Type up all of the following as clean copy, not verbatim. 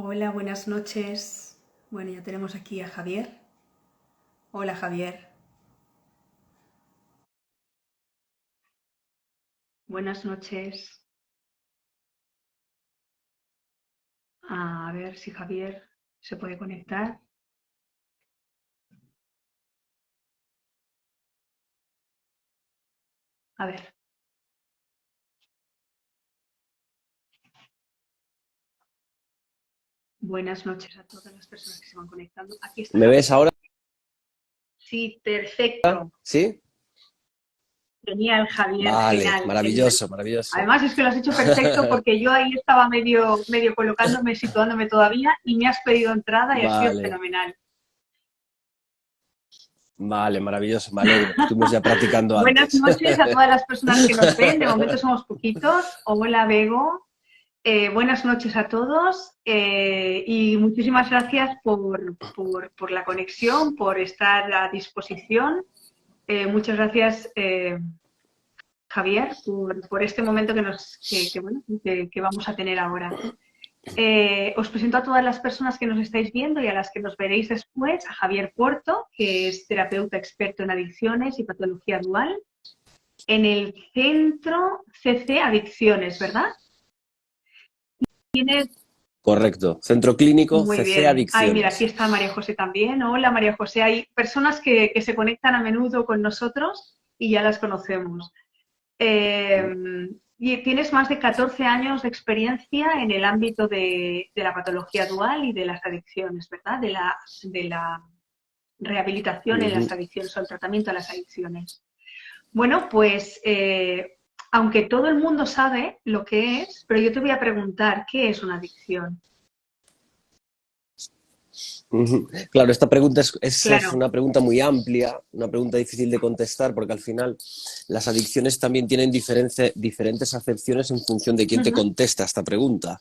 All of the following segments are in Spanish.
Hola, buenas noches. Bueno, ya tenemos aquí a Javier. Hola, Javier. Buenas noches. A ver si Javier se puede conectar. A ver. Buenas noches a todas las personas que se van conectando. Aquí está ¿Me Javier. ves ahora? Sí, perfecto. ¿Sí? Genial, Javier, Vale, genial, genial. maravilloso, maravilloso. Además es que lo has hecho perfecto porque yo ahí estaba medio colocándome, situándome todavía y me has pedido entrada y ha sido Vale, fenomenal. vale, maravilloso, me alegro. Estuvimos ya practicando Buenas antes. noches a todas las personas que nos ven. De momento somos poquitos. Hola, Bego. Buenas noches a todos y muchísimas gracias por la conexión, por estar a disposición. Muchas gracias, Javier, por este momento que vamos a tener ahora. Os presento a todas las personas que nos estáis viendo y a las que nos veréis después, a Javier Puerto, que es terapeuta experto en adicciones y patología dual, en el Centro CC Adicciones, ¿verdad? Tienes Correcto. Centro Clínico Muy CC bien. Ay, mira, aquí Adicciones. está María José también. Hola, María José. Hay personas que se conectan a menudo con nosotros y ya las conocemos. Y tienes más de 14 años de experiencia en el ámbito de la patología dual y de las adicciones, ¿verdad? De la rehabilitación en las Ujú. adicciones o el tratamiento de las adicciones. Bueno, pues aunque todo el mundo sabe lo que es, pero yo te voy a preguntar, ¿qué es una adicción? Ujú. Claro, esta pregunta es Claro. una pregunta muy amplia, una pregunta difícil de contestar porque al final las adicciones también tienen diferentes acepciones en función de quién te Ujú. contesta esta pregunta.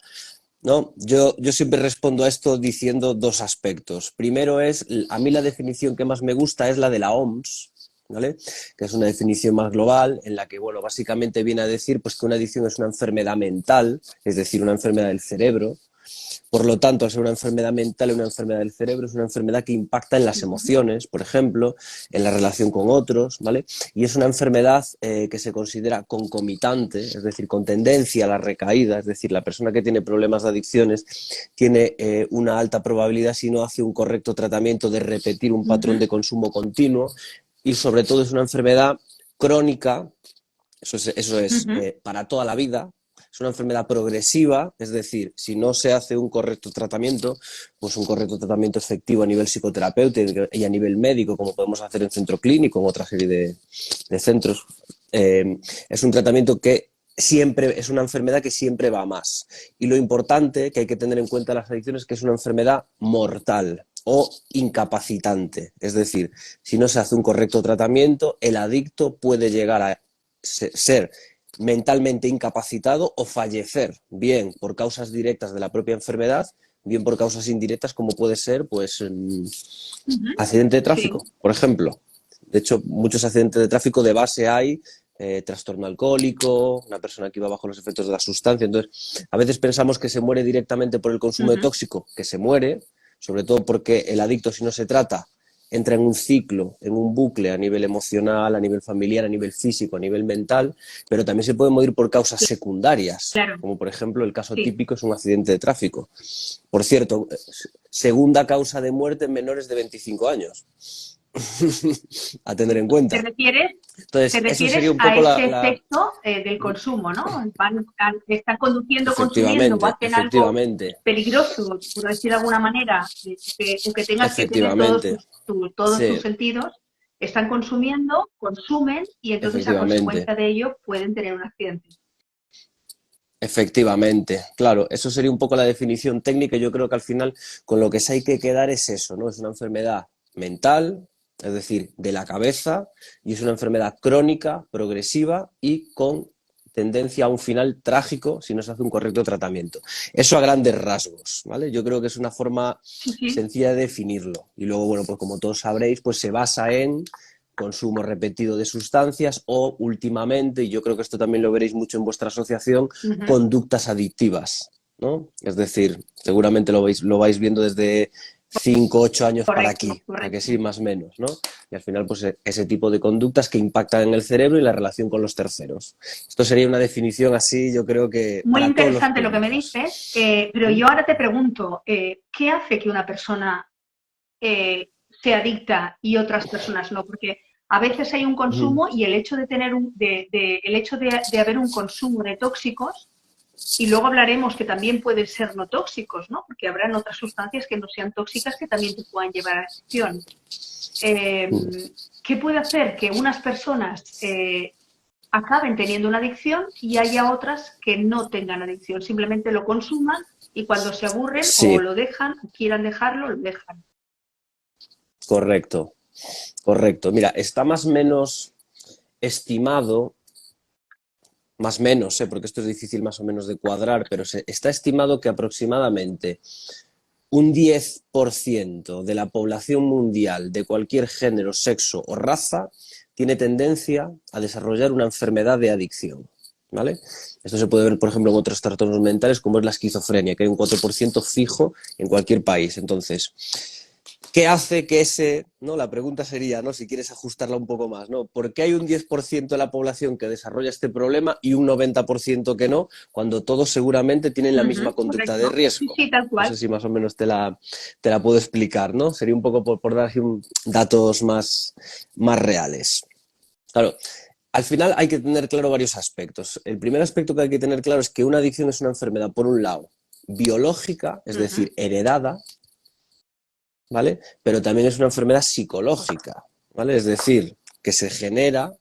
¿No? Yo siempre respondo a esto diciendo dos aspectos. Primero es, a mí la definición que más me gusta es la de la OMS, ¿vale? Que es una definición más global en la que, bueno, básicamente viene a decir pues, que una adicción es una enfermedad mental, es decir, una enfermedad del cerebro. Por lo tanto, al ser una enfermedad mental y una enfermedad del cerebro, es una enfermedad que impacta en las Ujú. emociones, por ejemplo, en la relación con otros, ¿vale? Y es una enfermedad que se considera concomitante, es decir, con tendencia a la recaída, es decir, la persona que tiene problemas de adicciones tiene una alta probabilidad, si no hace un correcto tratamiento, de repetir un patrón Ujú. de consumo continuo y sobre todo es una enfermedad crónica, eso es Ujú. para toda la vida. Es una enfermedad progresiva, es decir, si no se hace un correcto tratamiento, pues un correcto tratamiento efectivo a nivel psicoterapéutico y a nivel médico, como podemos hacer en centro clínico, en otra serie de centros, es un tratamiento que siempre es una enfermedad que siempre va a más. Y lo importante que hay que tener en cuenta de las adicciones es que es una enfermedad mortal o incapacitante. Es decir, si no se hace un correcto tratamiento, el adicto puede llegar a ser mentalmente incapacitado o fallecer, bien por causas directas de la propia enfermedad, bien por causas indirectas como puede ser pues Ujú. accidente de tráfico, Sí. por ejemplo. De hecho, muchos accidentes de tráfico de base hay trastorno alcohólico, una persona que iba bajo los efectos de la sustancia. Entonces, a veces pensamos que se muere directamente por el consumo de Ujú. tóxico, que se muere, sobre todo porque el adicto, si no se trata, entra en un ciclo, en un bucle a nivel emocional, a nivel familiar, a nivel físico, a nivel mental, pero también se puede morir por causas secundarias, Claro. como por ejemplo el caso Sí. típico es un accidente de tráfico. Por cierto, segunda causa de muerte en menores de 25 años. A tener en ¿Te cuenta. refieres, te Entonces, eso sería refieres un a poco ese efecto del consumo, ¿no? Están conduciendo, consumiendo o Efectivamente, hacen algo efectivamente. peligroso, por decir de alguna manera, o que tengas que tener Efectivamente. todos tus Sí, sentidos, están consumiendo, consumen y entonces a efectivamente. consecuencia de ello pueden tener un accidente. Efectivamente, claro, eso sería un poco la definición técnica. Yo creo que al final con lo que se hay que quedar es eso, ¿no? Es una enfermedad mental, es decir, de la cabeza, y es una enfermedad crónica, progresiva y con tendencia a un final trágico si no se hace un correcto tratamiento. Eso a grandes rasgos, ¿vale? Yo creo que es una forma Sí, sí. sencilla de definirlo. Y luego, bueno, pues como todos sabréis, pues se basa en consumo repetido de sustancias o últimamente, y yo creo que esto también lo veréis mucho en vuestra asociación, Ujú. conductas adictivas. ¿no? Es decir, seguramente lo vais viendo desde 5, 8 años para Correcto, aquí, a que correcto. sí, más o menos, ¿no? Y al final, pues ese tipo de conductas que impactan en el cerebro y la relación con los terceros. Esto sería una definición así, yo creo que Muy para todos los interesante lo que me públicos. dices, pero ¿Mm? yo ahora te pregunto, ¿qué hace que una persona sea adicta y otras personas no? Porque a veces hay un Mm. consumo y el hecho de tener el hecho de haber un consumo de tóxicos, y luego hablaremos que también pueden ser no tóxicos, ¿no? Porque habrán otras sustancias que no sean tóxicas que también te puedan llevar a la adicción. ¿Qué puede hacer que unas personas acaben teniendo una adicción y haya otras que no tengan adicción? Simplemente lo consuman y cuando se aburren o Sí, lo dejan o quieran dejarlo, lo dejan. correcto, correcto. Mira, está más o menos estimado, más o menos, porque esto es difícil más o menos de cuadrar, pero está estimado que aproximadamente un 10% de la población mundial de cualquier género, sexo o raza tiene tendencia a desarrollar una enfermedad de adicción. ¿Vale? Esto se puede ver, por ejemplo, en otros trastornos mentales, como es la esquizofrenia, que hay un 4% fijo en cualquier país. Entonces, ¿qué hace que ese, ¿no? La pregunta sería, ¿no? Si quieres ajustarla un poco más, ¿no? ¿Por qué hay un 10% de la población que desarrolla este problema y un 90% que no, cuando todos seguramente tienen la misma conducta de Correcto. Sí, riesgo? sí, tal No cual. sé si más o menos te la puedo explicar, ¿no? Sería un poco por dar datos más reales. Claro, al final hay que tener claro varios aspectos. El primer aspecto que hay que tener claro es que una adicción es una enfermedad, por un lado, biológica, es decir, heredada, ¿vale? Pero también es una enfermedad psicológica, ¿vale? Es decir, que se genera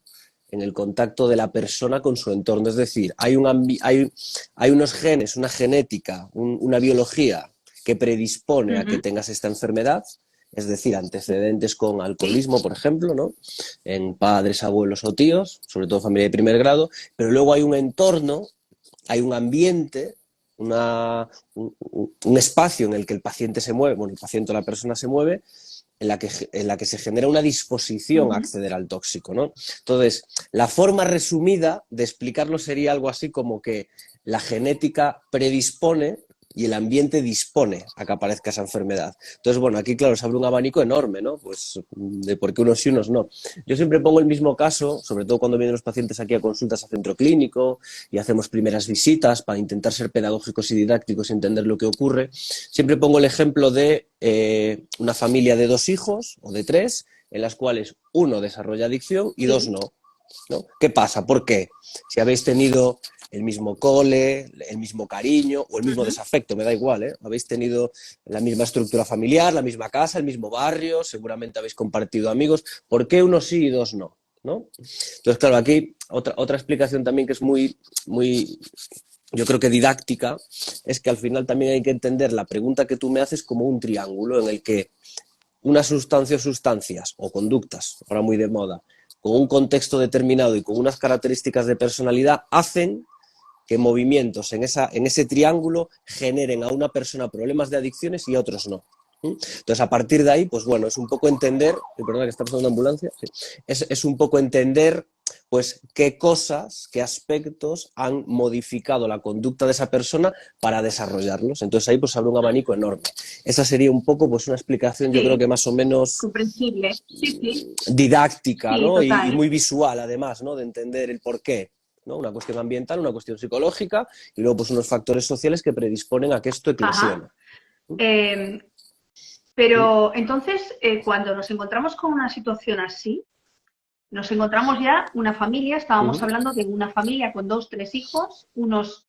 en el contacto de la persona con su entorno. Es decir, hay unos genes, una genética, una biología que predispone a que tengas esta enfermedad, es decir, antecedentes con Sí. alcoholismo, por ejemplo, ¿no? En padres, abuelos o tíos, sobre todo familia de primer grado, pero luego hay un entorno, hay un ambiente, un espacio en el que el paciente se mueve, bueno, el paciente o la persona se mueve, en la que se genera una disposición a acceder al tóxico, ¿no? Entonces, la forma resumida de explicarlo sería algo así como que la genética predispone y el ambiente dispone a que aparezca esa enfermedad. Entonces, bueno, aquí, claro, se abre un abanico enorme, ¿no? Pues de por qué unos sí, unos no. Yo siempre pongo el mismo caso, sobre todo cuando vienen los pacientes aquí a consultas a centro clínico y hacemos primeras visitas para intentar ser pedagógicos y didácticos y entender lo que ocurre. Siempre pongo el ejemplo de una familia de 2 hijos o de 3, en las cuales uno desarrolla adicción y 2 Sí. no. ¿No? ¿Qué pasa? ¿Por qué? Si habéis tenido el mismo cole, el mismo cariño o el mismo desafecto, me da igual, ¿eh? Habéis tenido la misma estructura familiar, la misma casa, el mismo barrio, seguramente habéis compartido amigos. ¿Por qué unos sí y 2 no? ¿No? Entonces, claro, aquí otra explicación también que es muy, yo creo que didáctica, es que al final también hay que entender la pregunta que tú me haces como un triángulo en el que una sustancia o sustancias o conductas, ahora muy de moda, con un contexto determinado y con unas características de personalidad hacen que movimientos en ese triángulo generen a una persona problemas de adicciones y a otros no. Entonces, a partir de ahí, pues bueno, es un poco entender, perdona que está pasando una ambulancia, sí, es un poco entender pues qué cosas, qué aspectos han modificado la conducta de esa persona para desarrollarlos. Entonces ahí pues abre un abanico enorme. Esa sería un poco pues una explicación, yo creo Sí, que más o menos comprensible. Sí, sí, didáctica, sí, ¿no? Y total. muy visual además, ¿no? De entender el porqué, ¿no? Una cuestión ambiental, una cuestión psicológica y luego pues unos factores sociales que predisponen a que esto eclosione. Ajá. Eh, pero entonces, cuando nos encontramos con una situación así, nos encontramos ya una familia, Uh estábamos -huh. hablando de una familia con 2, 3 hijos, unos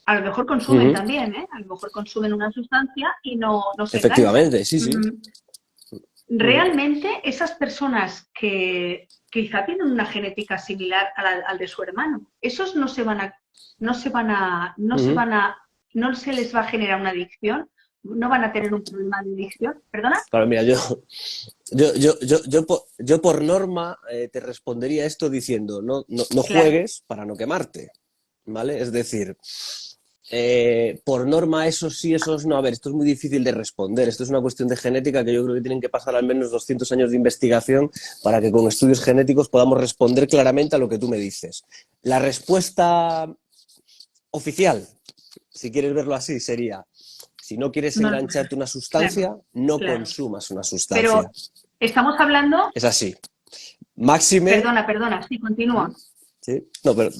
a lo mejor Uh consumen -huh. también, ¿eh? A lo mejor consumen una sustancia y no se enganchan. Efectivamente, sí, sí. Uh -huh. Realmente esas personas que quizá tienen una genética similar al de su hermano, esos no se van a, no se van a, no Uh se -huh. van a, no se les va a generar una adicción, no van a tener un problema de adicción, ¿perdona? Claro, mira, yo por norma te respondería esto diciendo, no Claro. juegues para no quemarte, ¿vale? Es decir, por norma, esos sí, esos no. A ver, esto es muy difícil de responder. Esto es una cuestión de genética que yo creo que tienen que pasar al menos 200 años de investigación para que con estudios genéticos podamos responder claramente a lo que tú me dices. La respuesta oficial si quieres verlo así, sería, si no quieres No, engancharte una sustancia, claro, no claro. consumas una Pero sustancia. estamos hablando... Es así. Máxime... Perdona, sí, continúa. ¿Sí? No, pero...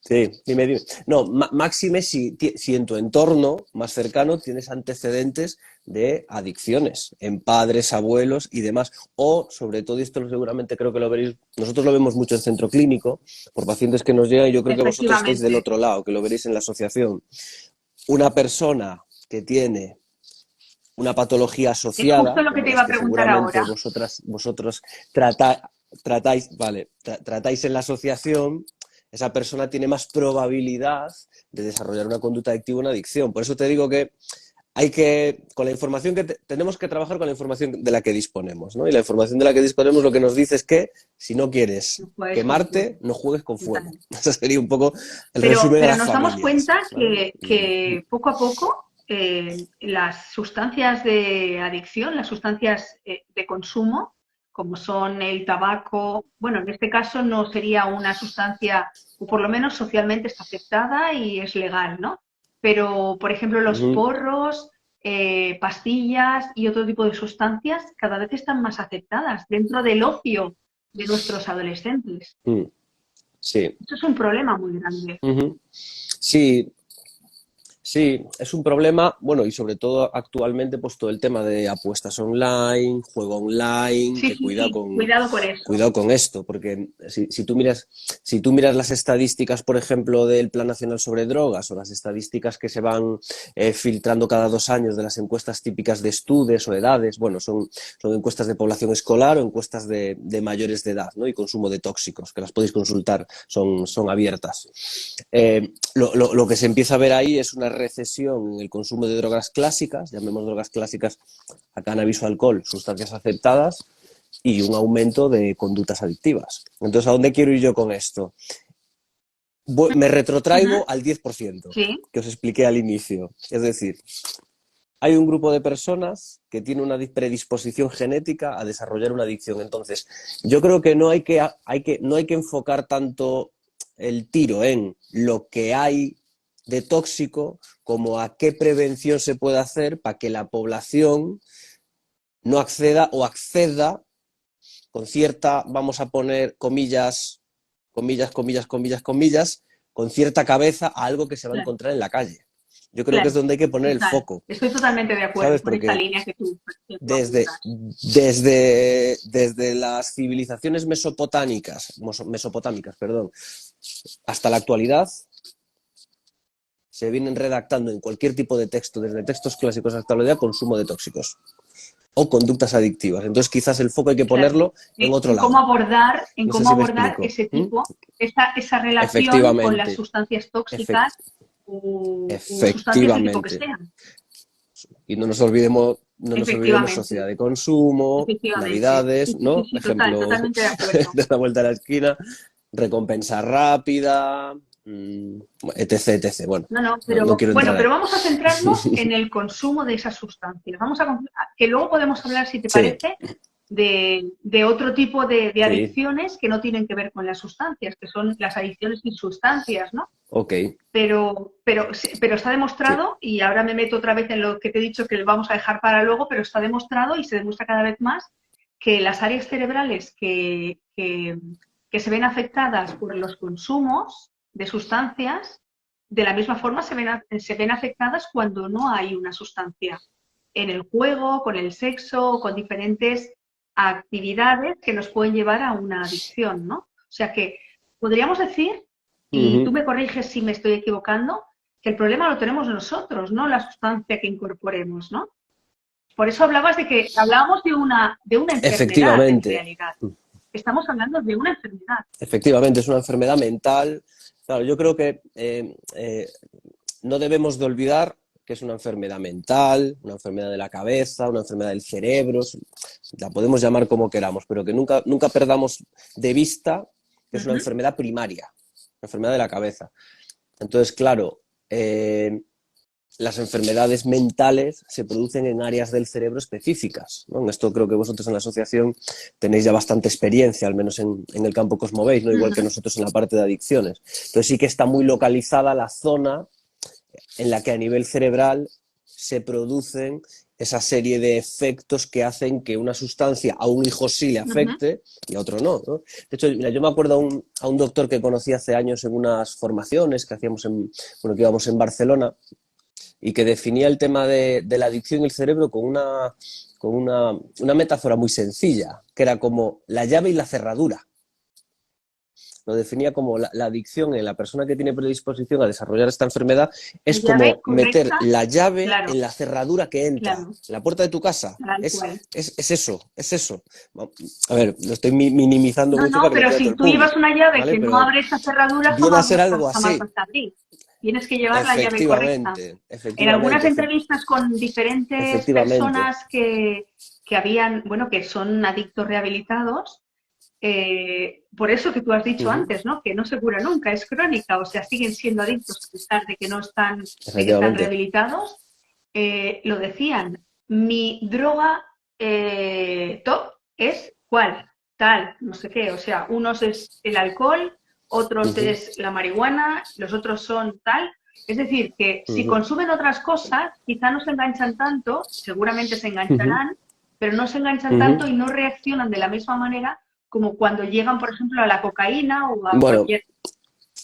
Sí, dime. No, máxime si en tu entorno más cercano tienes antecedentes de adicciones, en padres, abuelos y demás. O, sobre todo, y esto seguramente creo que lo veréis, nosotros lo vemos mucho en centro clínico, por pacientes que nos llegan, y yo creo que vosotros estáis del Efectivamente. otro lado, que lo veréis en la asociación. Una persona que tiene una patología Es justo asociada, lo que como te las iba a que preguntar seguramente ahora. vosotros tratáis en la asociación, esa persona tiene más probabilidad de desarrollar una conducta adictiva o una adicción. Por eso te digo que con la información tenemos que trabajar con la información de la que disponemos, ¿no? Y la información de la que disponemos lo que nos dice es que si no quieres No juegues con quemarte, fuego. no juegues con fuego. Ese sería un poco el Pero, resumen de pero las nos damos familias, cuenta ¿sabes? que poco a poco las sustancias de adicción, las sustancias de consumo, como son el tabaco, bueno, en este caso no sería una sustancia, o por lo menos socialmente está aceptada y es legal, ¿no? Pero, por ejemplo, los Ujú. porros, pastillas y otro tipo de sustancias cada vez están más aceptadas dentro del ocio de nuestros adolescentes. Mm, sí. Eso es un problema muy grande. Ujú. Sí, sí, es un problema, bueno, y sobre todo actualmente, pues todo el tema de apuestas online, juego online, Sí, que sí, sí, cuidado con eso. cuidado con esto, porque si tú miras las estadísticas, por ejemplo, del Plan Nacional sobre Drogas o las estadísticas que se van filtrando cada 2 años de las encuestas típicas de estudios o edades, bueno, son encuestas de población escolar o encuestas de mayores de edad, ¿no? Y consumo de tóxicos, que las podéis consultar, son abiertas. Lo que se empieza a ver ahí es una recesión en el consumo de drogas clásicas, llamemos drogas clásicas a cannabis o alcohol, sustancias aceptadas, y un aumento de conductas adictivas. Entonces, ¿a dónde quiero ir yo con esto? Me Ujú. retrotraigo al 10% Sí, que os expliqué al inicio. Es decir, hay un grupo de personas que tiene una predisposición genética a desarrollar una adicción. Entonces, yo creo que no hay que enfocar tanto el tiro en lo que hay de tóxico como a qué prevención se puede hacer para que la población no acceda o acceda con cierta, vamos a poner comillas, comillas, con cierta cabeza a algo que se va a claro, encontrar en la calle. Yo creo que es claro, donde hay que poner el total. foco, Estoy totalmente de acuerdo ¿sabes? con esta Porque línea que tú desde, apuntas. desde las civilizaciones mesopotámicas, perdón, hasta la actualidad, se vienen redactando en cualquier tipo de texto, desde textos clásicos hasta la actualidad, consumo de tóxicos o conductas adictivas. Entonces, quizás el foco hay que Claro. ponerlo en otro lado. En No sé cómo si me abordar explico. ese ¿Mm? tipo, esa relación con las Efectivamente, sustancias efect- tóxicas o sustancias del tipo que efectivamente. sean. Y no nos olvidemos sociedad Efectivamente, de consumo, efectivamente. Sí, navidades, sí, sí, ¿no? sí, Ejemplo, totalmente de acuerdo. de la vuelta a la esquina, recompensa rápida, etc, etc. Bueno, No, no, no quiero entrar pero ahí. vamos a centrarnos en el consumo de esas sustancias. Que luego podemos hablar, si te Sí, parece, de otro tipo de sí, adicciones que no tienen que ver con las sustancias, que son las adicciones sin sustancias, ¿no? ok, Pero está sí. demostrado, y ahora me meto otra vez en lo que te he dicho que vamos a dejar para luego, pero está demostrado y se demuestra cada vez más que las áreas cerebrales que se ven afectadas por los consumos de sustancias, de la misma forma se ven afectadas cuando no hay una sustancia en el juego, con el sexo, con diferentes actividades que nos pueden llevar a una adicción, ¿no? O sea que podríamos decir, y tú Ujú. me corriges si me estoy equivocando, que el problema lo tenemos nosotros, no la sustancia que incorporemos, ¿no? Por eso hablábamos de una enfermedad en Efectivamente, realidad. Estamos hablando de una enfermedad. efectivamente, es una enfermedad mental. Claro, yo creo que no debemos de olvidar que es una enfermedad mental, una enfermedad de la cabeza, una enfermedad del cerebro, la podemos llamar como queramos, pero que nunca perdamos de vista que es una Uh-huh. enfermedad primaria, una enfermedad de la cabeza. Entonces, claro, las enfermedades mentales se producen en áreas del cerebro específicas, ¿no? En esto creo que vosotros en la asociación tenéis ya bastante experiencia, al menos en el campo Cosmoveis, ¿no? Igual que Uh-huh. nosotros en la parte de adicciones. Entonces sí que está muy localizada la zona en la que a nivel cerebral se producen esa serie de efectos que hacen que una sustancia a un hijo sí le afecte y a otro no, ¿no? De hecho, mira, yo me acuerdo a un doctor que conocí hace años en unas formaciones que hacíamos que íbamos en Barcelona, y que definía el tema de la adicción y el cerebro con una metáfora muy sencilla, que era como la llave y la cerradura. Lo definía como la adicción en la persona que tiene predisposición a desarrollar esta enfermedad es La llave como meter correcta, la llave claro, en la cerradura que entra, claro, en la puerta de tu casa. tal cual. Es eso, es eso. A ver, lo estoy minimizando No, mucho no, para que lo pero entienda todo si el tú llevas público, una llave ¿vale? que no Pero abre esa cerradura, viene a ser algo jamás así. vas a abrir. Tienes que llevar la llave correcta. Efectivamente, En algunas efectivamente, entrevistas con diferentes efectivamente. personas que habían, bueno, que son adictos rehabilitados, por eso que tú has dicho Ujú, antes, ¿no? Que no se cura nunca, es crónica, o sea, siguen siendo adictos a pesar de que no están, de que están efectivamente. rehabilitados. Lo decían, mi droga top es cuál, tal, no sé qué, o sea, unos es el alcohol, otros Ujú, es la marihuana, los otros son tal. Es decir, que si ujú, consumen otras cosas, quizá no se enganchan tanto, seguramente se ujú, engancharán, pero no se enganchan ujú. tanto y no reaccionan de la misma manera como cuando llegan, por ejemplo, a la cocaína o a Bueno, cualquier...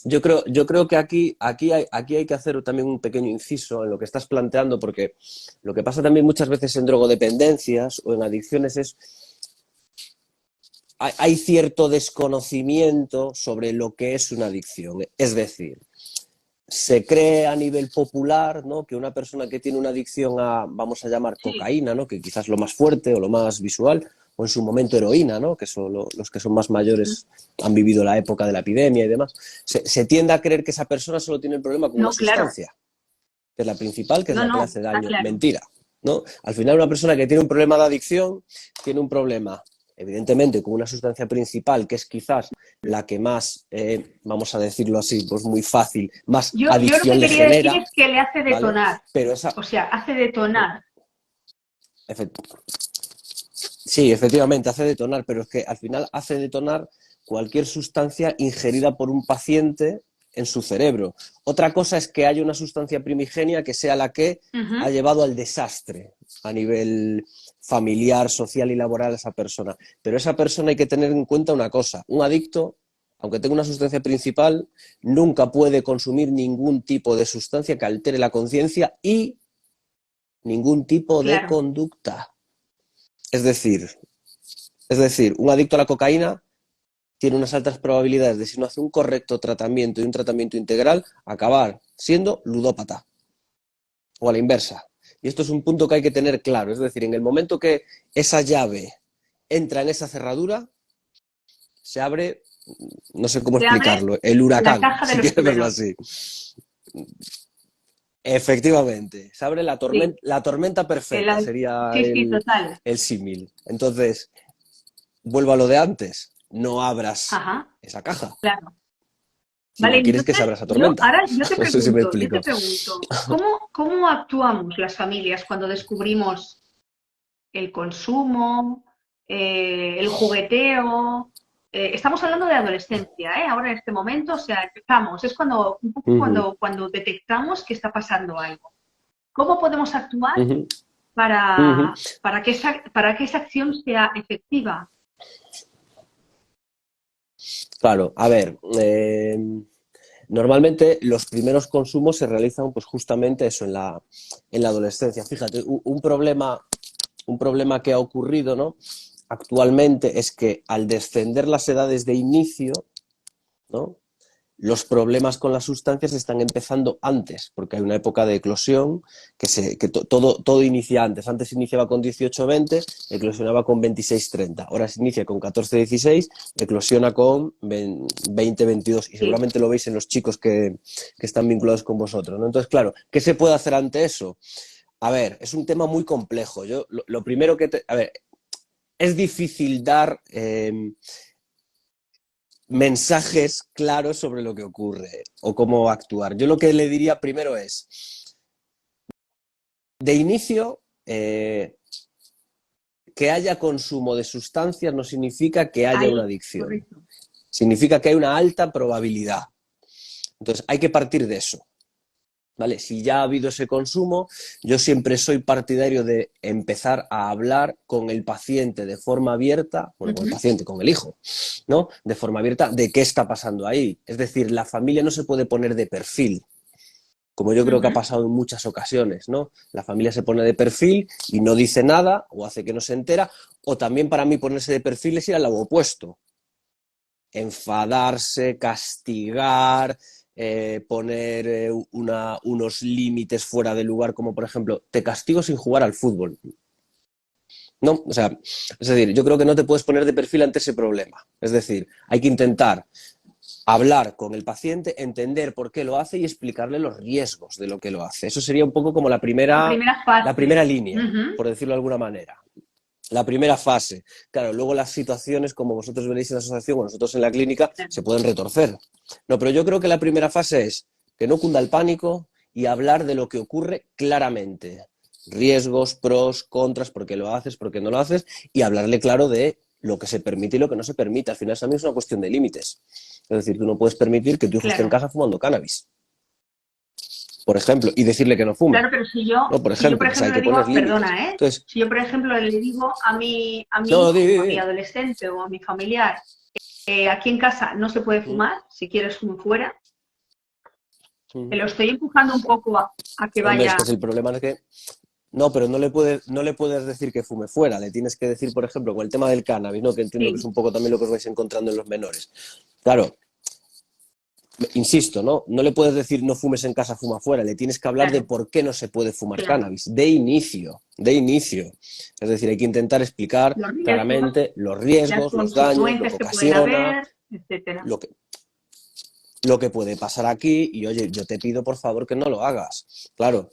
yo creo que aquí hay que hacer también un pequeño inciso en lo que estás planteando, porque lo que pasa también muchas veces en drogodependencias o en adicciones es hay cierto desconocimiento sobre lo que es una adicción. Es decir, se cree a nivel popular, ¿no?, que una persona que tiene una adicción a, vamos a llamar Sí, cocaína, ¿no?, que quizás lo más fuerte o lo más visual, o en su momento heroína, ¿no?, que son los que son más mayores han vivido la época de la epidemia y demás, se tiende a creer que esa persona solo tiene el problema con una no, claro, sustancia, que es la principal, que es no, la que le no, hace está daño. claro. Mentira, ¿no? Al final una persona que tiene un problema de adicción tiene un problema, evidentemente, con una sustancia principal, que es quizás la que más, vamos a decirlo así, pues muy fácil, más Yo lo adicción que le quería decir genera, es que le hace ¿vale? detonar, Pero esa... o sea, hace detonar. Sí, efectivamente, hace detonar, pero es que al final hace detonar cualquier sustancia ingerida por un paciente en su cerebro. Otra cosa es que haya una sustancia primigenia que sea la que ha Ujú. llevado al desastre a nivel familiar, social y laboral a esa persona. Pero esa persona hay que tener en cuenta una cosa, un adicto, aunque tenga una sustancia principal, nunca puede consumir ningún tipo de sustancia que altere la conciencia y ningún tipo de Claro, conducta. Es decir, es decir, un adicto a la cocaína tiene unas altas probabilidades de, si no hace un correcto tratamiento y un tratamiento integral, acabar siendo ludópata o a la inversa. Y esto es un punto que hay que tener claro. Es decir, en el momento que esa llave entra en esa cerradura, se abre, no sé cómo se abre explicarlo, el la huracán, caja de si los quieres verlo truenos. así. Efectivamente, se abre Sí, la tormenta perfecta, el, sería sí, sí, total. el símil. Entonces, vuelvo a lo de antes, no abras Ajá, esa caja, claro. si Vale, no quieres que se entonces abra esa tormenta. No sé si me yo te explico. pregunto, ¿cómo actuamos las familias cuando descubrimos el consumo, el jugueteo? Estamos hablando de adolescencia, ¿eh? Ahora en este momento, o sea, empezamos, es cuando, un poco Uh -huh, cuando detectamos que está pasando algo. ¿Cómo podemos actuar uh -huh, uh -huh. para que esa acción sea efectiva? Claro, a ver, normalmente los primeros consumos se realizan pues justamente eso en la adolescencia. Fíjate, un problema que ha ocurrido, ¿no?, actualmente es que al descender las edades de inicio, ¿no?, los problemas con las sustancias están empezando antes, porque hay una época de eclosión todo inicia antes. Antes iniciaba con 18 o 20, eclosionaba con 26 30. Ahora se inicia con 14 16, eclosiona con 20 22. Y Sí, seguramente lo veis en los chicos que están vinculados con vosotros, ¿no? Entonces, claro, ¿qué se puede hacer ante eso? A ver, es un tema muy complejo. Yo, lo primero que... A ver, es difícil dar... mensajes claros sobre lo que ocurre o cómo actuar. Yo lo que le diría primero es, de inicio, que haya consumo de sustancias no significa que haya una ahí, adicción, correcto. significa que hay una alta probabilidad. Entonces hay que partir de eso, ¿vale? Si ya ha habido ese consumo, yo siempre soy partidario de empezar a hablar con el paciente de forma abierta, bueno, con el paciente, con el hijo, ¿no? De forma abierta de qué está pasando ahí. Es decir, la familia no se puede poner de perfil, como yo creo que ha pasado en muchas ocasiones, ¿no? La familia se pone de perfil y no dice nada o hace que no se entera, o también para mí ponerse de perfil es ir al lado opuesto. Enfadarse, castigar, poner unos límites fuera de lugar, como por ejemplo, te castigo sin jugar al fútbol. No, o sea, es decir, yo creo que no te puedes poner de perfil ante ese problema. Es decir, hay que intentar hablar con el paciente, entender por qué lo hace y explicarle los riesgos de lo que lo hace. Eso sería un poco como la primera línea, por decirlo de alguna manera. La primera fase. Claro, luego las situaciones, como vosotros veréis en la asociación o nosotros en la clínica, se pueden retorcer. No, pero yo creo que la primera fase es que no cunda el pánico y hablar de lo que ocurre claramente. Riesgos, pros, contras, por qué lo haces, por qué no lo haces, y hablarle claro de lo que se permite y lo que no se permite. Al final también es una cuestión de límites. Es decir, tú no puedes permitir que tu hijo esté en casa fumando cannabis, por ejemplo, y decirle que no fume. Claro, pero si yo, no, por ejemplo, le digo, perdona, Entonces, si yo, por ejemplo, le digo a mi adolescente o a mi familiar, aquí en casa no se puede fumar, si quieres fumo fuera, te lo estoy empujando un poco a que vaya... Hombre, es que el problema es que... No, pero no le puedes decir que fume fuera, le tienes que decir, por ejemplo, con el tema del cannabis, ¿no? Que entiendo que es un poco también lo que os vais encontrando en los menores. Claro, insisto, ¿no? No le puedes decir no fumes en casa, fuma fuera, le tienes que hablar de por qué no se puede fumar cannabis, de inicio. Es decir, hay que intentar explicar claramente los riesgos, los daños, lo que ocasiona, lo que puede pasar aquí, y oye, yo te pido por favor que no lo hagas. Claro,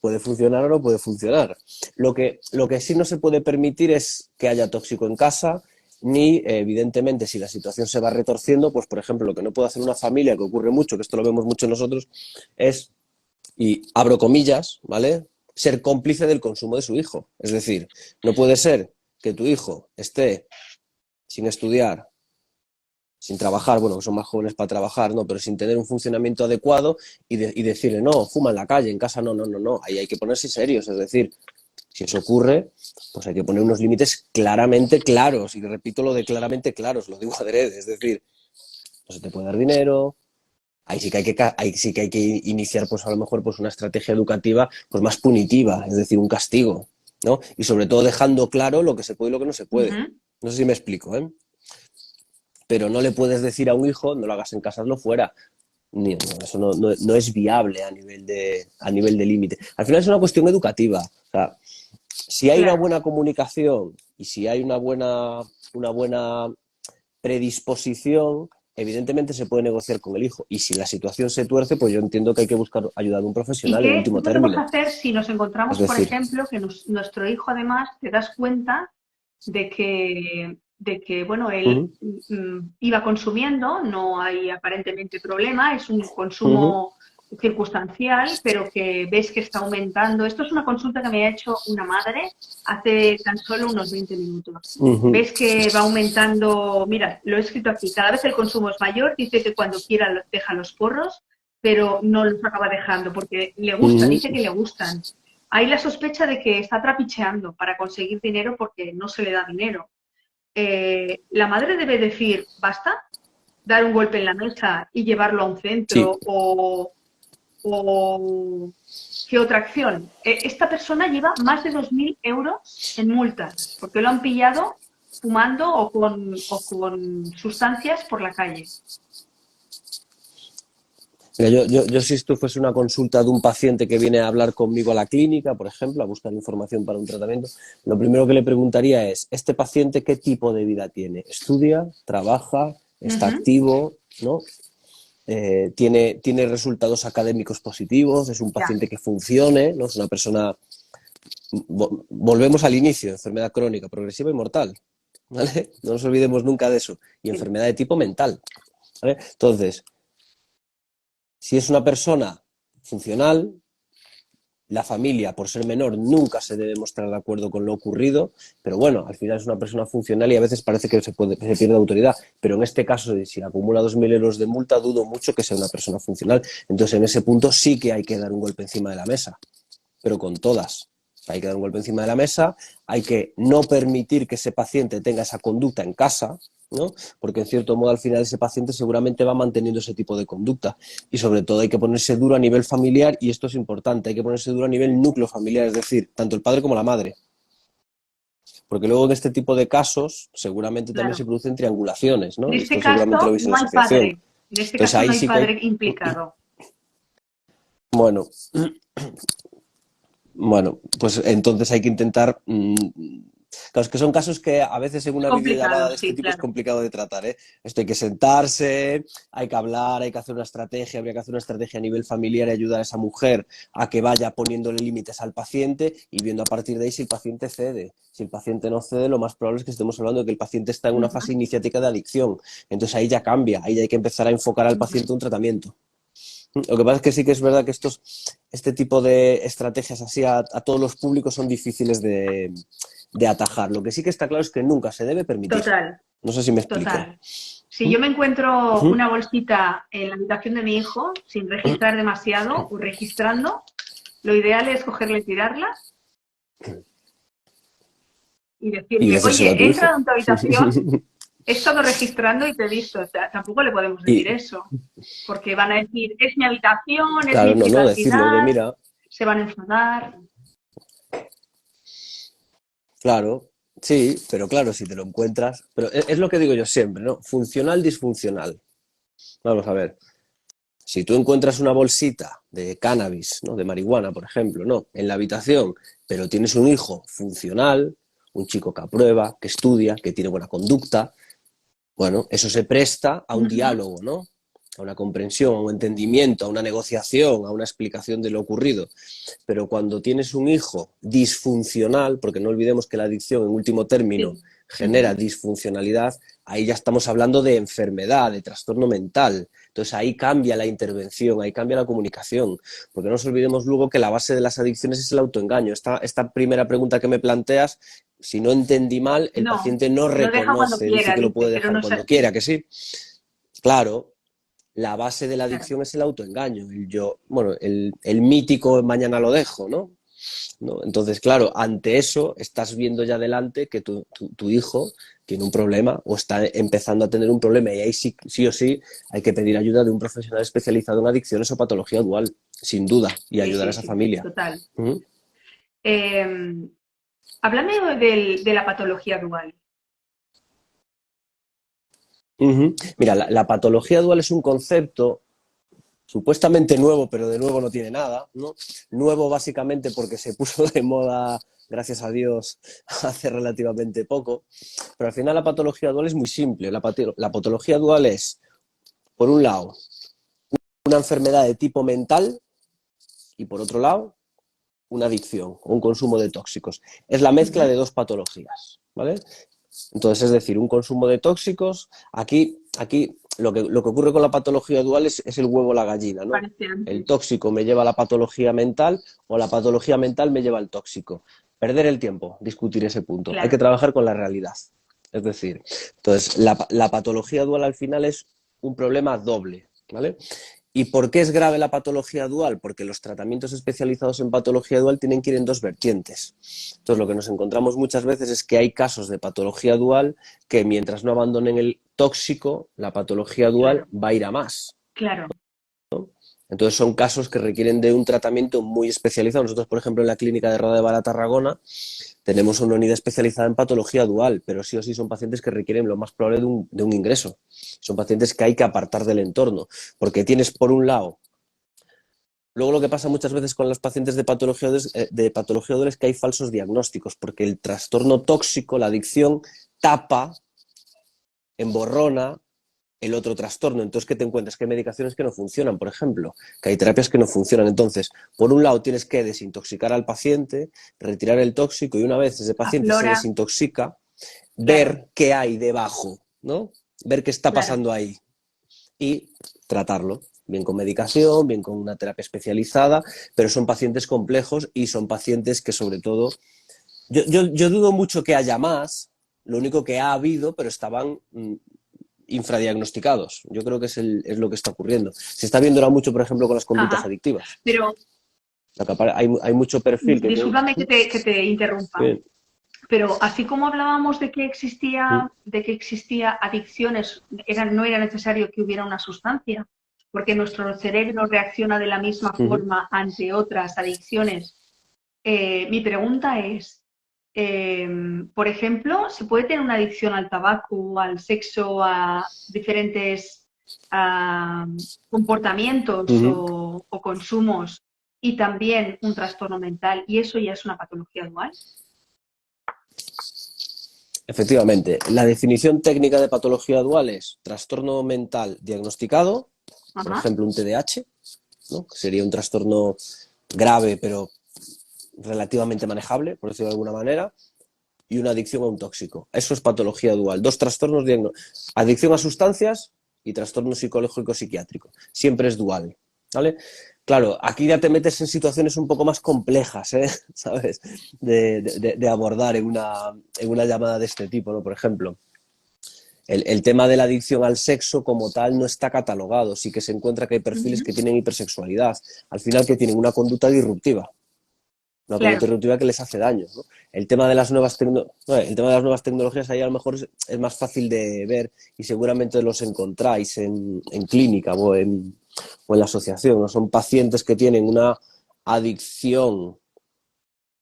puede funcionar o no puede funcionar. Lo que sí no se puede permitir es que haya tóxico en casa, ni, evidentemente, si la situación se va retorciendo, pues, por ejemplo, lo que no puede hacer una familia, que ocurre mucho, que esto lo vemos mucho nosotros, es, y abro comillas, ¿vale?, ser cómplice del consumo de su hijo. Es decir, no puede ser que tu hijo esté sin estudiar, sin trabajar, bueno, que son más jóvenes para trabajar, ¿no? Pero sin tener un funcionamiento adecuado y decirle, no, fuma en la calle, en casa no. Ahí hay que ponerse serios, es decir, si eso ocurre, pues hay que poner unos límites claramente claros, y repito lo de claramente claros, lo digo adrede, es decir, no se te puede dar dinero, ahí sí que hay que iniciar, pues a lo mejor, pues una estrategia educativa pues más punitiva, es decir, un castigo, ¿no? Y sobre todo dejando claro lo que se puede y lo que no se puede. No sé si me explico, ¿eh? Pero no le puedes decir a un hijo, no lo hagas en casa, hazlo fuera. Eso no es viable a nivel de límite. Al final es una cuestión educativa. O sea, si hay una buena comunicación y si hay una buena predisposición, evidentemente se puede negociar con el hijo. Y si la situación se tuerce, pues yo entiendo que hay que buscar ayuda de un profesional en último término. ¿Qué podemos hacer si nos encontramos, por ejemplo, que nuestro hijo, además, te das cuenta de que bueno, él iba consumiendo, no hay aparentemente problema, es un consumo circunstancial, pero que ves que está aumentando? Esto es una consulta que me ha hecho una madre hace tan solo unos 20 minutos. Ves que va aumentando, mira, lo he escrito aquí, cada vez el consumo es mayor, dice que cuando quiera deja los porros, pero no los acaba dejando porque le gusta, dice que le gustan. Hay la sospecha de que está trapicheando para conseguir dinero porque no se le da dinero. La madre debe decir, basta, dar un golpe en la mesa y llevarlo a un centro, o ¿qué otra acción? Esta persona lleva más de 2.000 euros en multas porque lo han pillado fumando o con sustancias por la calle. Mira, yo si esto fuese una consulta de un paciente que viene a hablar conmigo a la clínica, por ejemplo, a buscar información para un tratamiento, lo primero que le preguntaría es, ¿este paciente qué tipo de vida tiene? ¿Estudia? ¿Trabaja? ¿Está activo? ¿No? ¿Tiene resultados académicos positivos? ¿Es un paciente que funcione? ¿No? Es una persona... Volvemos al inicio, enfermedad crónica, progresiva y mortal, ¿vale? No nos olvidemos nunca de eso. Y enfermedad de tipo mental, ¿vale? Entonces, si es una persona funcional, la familia, por ser menor, nunca se debe mostrar de acuerdo con lo ocurrido, pero bueno, al final es una persona funcional y a veces parece que se pierde autoridad, pero en este caso, si acumula 2.000 euros de multa, dudo mucho que sea una persona funcional. Entonces, en ese punto sí que hay que dar un golpe encima de la mesa, pero con todas. Hay que dar un golpe encima de la mesa, hay que no permitir que ese paciente tenga esa conducta en casa, ¿no? Porque en cierto modo al final ese paciente seguramente va manteniendo ese tipo de conducta y sobre todo hay que ponerse duro a nivel familiar y esto es importante, hay que ponerse duro a nivel núcleo familiar, es decir, tanto el padre como la madre. Porque luego en este tipo de casos seguramente también se Claro. producen triangulaciones, En ¿no? Y este esto seguramente lo caso veis en no la hay asociación. padre. En este Entonces caso no ahí hay sí que hay... padre implicado. Bueno, bueno, pues entonces hay que intentar... Claro, es que son casos que a veces en Es una videollamada complicado, de este sí, tipo es claro. complicado de tratar, ¿eh? Esto hay que sentarse, hay que hablar, hay que hacer una estrategia, habría que hacer una estrategia a nivel familiar y ayudar a esa mujer a que vaya poniéndole límites al paciente y viendo a partir de ahí si el paciente cede. Si el paciente no cede, lo más probable es que estemos hablando de que el paciente está en una Ujú, fase iniciática de adicción. Entonces ahí ya cambia, ahí ya hay que empezar a enfocar al ujú. paciente un tratamiento. Lo que pasa es que sí que es verdad que este tipo de estrategias así a todos los públicos son difíciles de atajar. Lo que sí que está claro es que nunca se debe permitir. Total, No sé si me explico. total. Si yo me encuentro Ujú. una bolsita en la habitación de mi hijo sin registrar demasiado o registrando, lo ideal es cogerla y tirarla y Y decirle, decírselo a tu oye, entra hijo. en tu habitación, he estado registrando y te he visto. Tampoco le podemos decir Y eso, porque van a decir, es mi habitación, es claro, mi no, decirle, oye, privacidad, mira, se van a enfadar. claro, sí, pero claro, si te lo encuentras, pero es lo que digo yo siempre, ¿no? Funcional, disfuncional. Vamos a ver. Si tú encuentras una bolsita de cannabis, ¿no? De marihuana, por ejemplo, ¿no? En la habitación, pero tienes un hijo funcional, un chico que aprueba, que estudia, que tiene buena conducta, bueno, eso se presta a un Ujú. diálogo, ¿no? A una comprensión, a un entendimiento, a una negociación, a una explicación de lo ocurrido. Pero cuando tienes un hijo disfuncional, porque no olvidemos que la adicción en último término Sí. genera Ujú. disfuncionalidad, ahí ya estamos hablando de enfermedad, de trastorno mental. Entonces ahí cambia la intervención, ahí cambia la comunicación, porque no nos olvidemos luego que la base de las adicciones es el autoengaño. Esta primera pregunta que me planteas, si no entendí mal, el No, paciente no lo deja cuando reconoce, dice quiera, que lo dice, puede pero dejar no es cuando así. quiera, que sí. Claro, la base de la Claro. adicción es el autoengaño, el yo, bueno, el mítico mañana lo dejo, ¿no? ¿No? Entonces, claro, ante eso estás viendo ya adelante que tu hijo tiene un problema o está empezando a tener un problema y ahí sí, sí o sí hay que pedir ayuda de un profesional especializado en adicciones o patología dual, sin duda, y Sí, ayudar a sí, esa sí, sí, familia. total. ¿Mm? Eh, háblame de la patología dual. Mira, la patología dual es un concepto supuestamente nuevo, pero de nuevo no tiene nada, ¿no? Nuevo básicamente porque se puso de moda, gracias a Dios, hace relativamente poco, pero al final la patología dual es muy simple. La patología dual es, por un lado, una enfermedad de tipo mental y por otro lado, una adicción o un consumo de tóxicos. Es la mezcla de Ujú. dos patologías, ¿vale? Entonces, es decir, un consumo de tóxicos, aquí lo que ocurre con la patología dual es el huevo o la gallina, ¿no? Parece El antes. tóxico me lleva a la patología mental o la patología mental me lleva al tóxico. Perder el tiempo, discutir ese punto. Hay que Claro, trabajar con la realidad. Es decir, entonces, la patología dual al final es un problema doble, ¿vale? ¿Y por qué es grave la patología dual? Porque los tratamientos especializados en patología dual tienen que ir en dos vertientes. Entonces, lo que nos encontramos muchas veces es que hay casos de patología dual que mientras no abandonen el tóxico, la patología dual claro, va a ir a más. claro. Entonces, son casos que requieren de un tratamiento muy especializado. Nosotros, por ejemplo, en la clínica de Roda de Vara, Tarragona, tenemos una unidad especializada en patología dual, pero sí o sí son pacientes que requieren lo más probable de un ingreso. Son pacientes que hay que apartar del entorno, porque tienes, por un lado, luego lo que pasa muchas veces con los pacientes de patología dual es que hay falsos diagnósticos, porque el trastorno tóxico, la adicción, tapa, emborrona el otro trastorno. Entonces, ¿qué te encuentras? Que hay medicaciones que no funcionan, por ejemplo, que hay terapias que no funcionan. Entonces, por un lado tienes que desintoxicar al paciente, retirar el tóxico y una vez ese paciente se Aflora, desintoxica, claro, ver qué hay debajo, ¿no? Ver qué está claro. pasando ahí y tratarlo. bien con medicación, bien con una terapia especializada, pero son pacientes complejos y son pacientes que sobre todo, yo dudo mucho que haya más, lo único que ha habido, pero estaban infradiagnosticados. Yo creo que es lo que está ocurriendo. Se está viendo ahora mucho, por ejemplo, con las conductas Ajá. adictivas. Pero Hay mucho perfil que tiene... discúlpame que te interrumpa. Sí. Pero así como hablábamos de que existía adicciones, no era necesario que hubiera una sustancia, porque nuestro cerebro reacciona de la misma forma ante otras adicciones. Mi pregunta es, por ejemplo, ¿se puede tener una adicción al tabaco, al sexo, a diferentes comportamientos o consumos y también un trastorno mental? ¿Y eso ya es una patología dual? Efectivamente, la definición técnica de patología dual es trastorno mental diagnosticado, por Ajá. ejemplo, un TDAH, ¿no? Que sería un trastorno grave pero relativamente manejable, por decirlo de alguna manera, y una adicción a un tóxico. Eso es patología dual. Dos trastornos diagnósticos. Adicción a sustancias y trastorno psicológico psiquiátrico. Siempre es dual, ¿vale? Claro, aquí ya te metes en situaciones un poco más complejas, ¿eh? ¿Sabes? De abordar en una llamada de este tipo, ¿no? Por ejemplo, el tema de la adicción al sexo como tal no está catalogado. Sí que se encuentra que hay perfiles que tienen hipersexualidad. Al final que tienen una conducta disruptiva. Una conducta Claro. disruptiva que les hace daño, ¿no? El tema de las nuevas tecnologías ahí a lo mejor es más fácil de ver y seguramente los encontráis en clínica o en la asociación, ¿no? Son pacientes que tienen una adicción,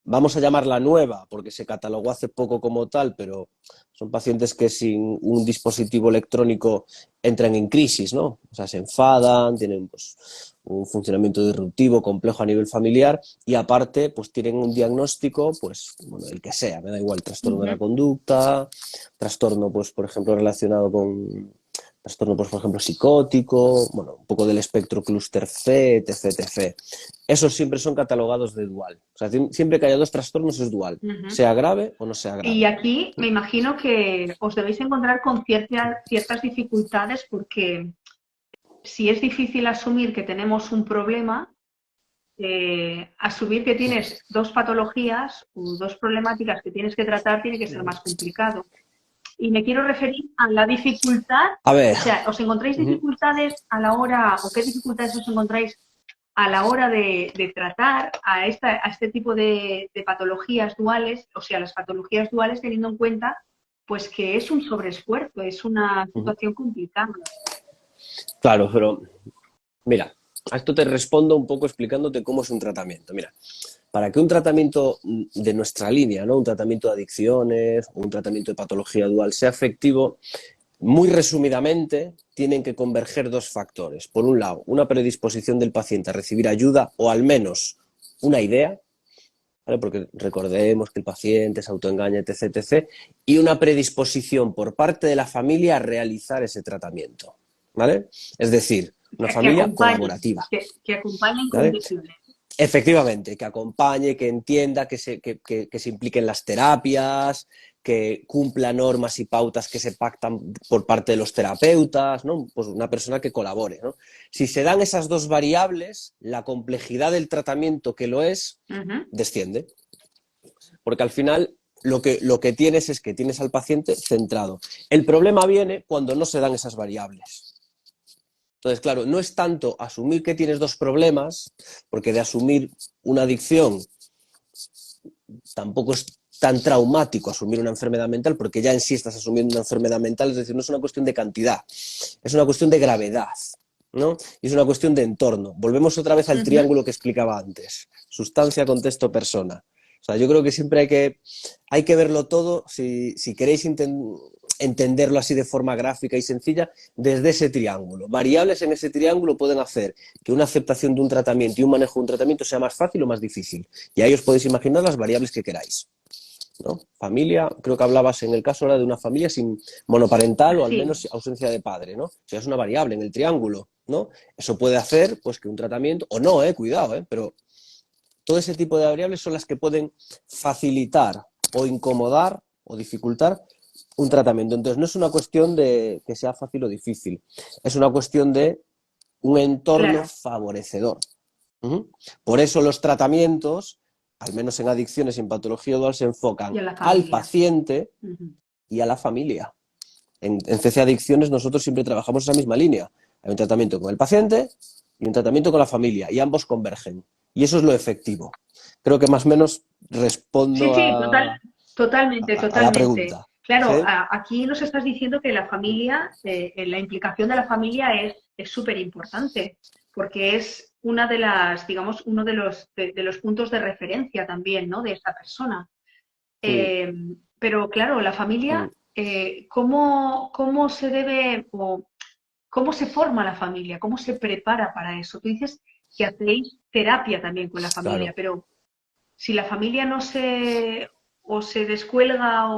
vamos a llamarla nueva, porque se catalogó hace poco como tal, pero son pacientes que sin un dispositivo electrónico entran en crisis, ¿no? O sea, se enfadan, tienen pues, un funcionamiento disruptivo complejo a nivel familiar y aparte pues tienen un diagnóstico, pues bueno, el que sea, me da igual, trastorno de la conducta, trastorno pues por ejemplo relacionado con trastorno pues por ejemplo psicótico, bueno, un poco del espectro clúster C, etc, etc. Esos siempre son catalogados de dual. O sea, siempre que haya dos trastornos es dual, sea grave o no sea Y grave. aquí me imagino que os debéis encontrar con ciertas dificultades porque si es difícil asumir que tenemos un problema, asumir que tienes dos patologías o dos problemáticas que tienes que tratar tiene que ser más complicado. Y me quiero referir a la dificultad, A ver, o sea, ¿os encontráis dificultades a la hora, o qué dificultades os encontráis a la hora de tratar a este tipo de patologías duales, o sea, las patologías duales teniendo en cuenta pues que es un sobreesfuerzo, es una situación complicada? claro, pero mira, a esto te respondo un poco explicándote cómo es un tratamiento. Mira, para que un tratamiento de nuestra línea, ¿no? Un tratamiento de adicciones o un tratamiento de patología dual sea efectivo, muy resumidamente, tienen que converger dos factores. Por un lado, una predisposición del paciente a recibir ayuda o al menos una idea, ¿vale? Porque recordemos que el paciente se autoengaña, etc, etc, y una predisposición por parte de la familia a realizar ese tratamiento, ¿vale? Es decir, una Que familia acompañen, colaborativa, que acompañen con ¿vale? visiones. Efectivamente, que acompañe, que entienda, que se implique en las terapias, que cumpla normas y pautas que se pactan por parte de los terapeutas, ¿no? Pues una persona que colabore, ¿no? Si se dan esas dos variables, la complejidad del tratamiento que lo es, desciende. Porque al final lo que tienes es que tienes al paciente centrado. El problema viene cuando no se dan esas variables. Entonces, claro, no es tanto asumir que tienes dos problemas, porque de asumir una adicción tampoco es tan traumático asumir una enfermedad mental, porque ya en sí estás asumiendo una enfermedad mental, es decir, no es una cuestión de cantidad, es una cuestión de gravedad, ¿no? Y es una cuestión de entorno. Volvemos otra vez al triángulo que explicaba antes, sustancia, contexto, persona. O sea, yo creo que siempre hay que verlo todo, si queréis entenderlo así de forma gráfica y sencilla, desde ese triángulo. Variables en ese triángulo pueden hacer que una aceptación de un tratamiento y un manejo de un tratamiento sea más fácil o más difícil. Y ahí os podéis imaginar las variables que queráis, ¿no? Familia, creo que hablabas en el caso ahora de una familia sin monoparental o al Sí. menos ausencia de padre, ¿no? O sea, es una variable en el triángulo, ¿no? Eso puede hacer pues que un tratamiento, o no, cuidado, pero todo ese tipo de variables son las que pueden facilitar o incomodar o dificultar un tratamiento. Entonces, no es una cuestión de que sea fácil o difícil, es una cuestión de un entorno claro. favorecedor. Por eso los tratamientos, al menos en adicciones y en patología dual, se enfocan Y a la al familia. paciente y a la familia. En CC Adicciones nosotros siempre trabajamos esa misma línea. Hay un tratamiento con el paciente y un tratamiento con la familia, y ambos convergen. Y eso es lo efectivo. Creo que más o menos Sí, respondo sí, totalmente, a la totalmente. pregunta. Claro, ¿Sí? aquí nos estás diciendo que la familia, la implicación de la familia es súper importante, porque es una de las, digamos, uno de los puntos de referencia también, ¿no? De esta persona. Mm, Eh, pero claro, la mm, familia, cómo se debe o cómo se forma la familia? ¿Cómo se prepara para eso? Tú dices que hacéis terapia también con la familia, claro. pero si la familia no se o se descuelga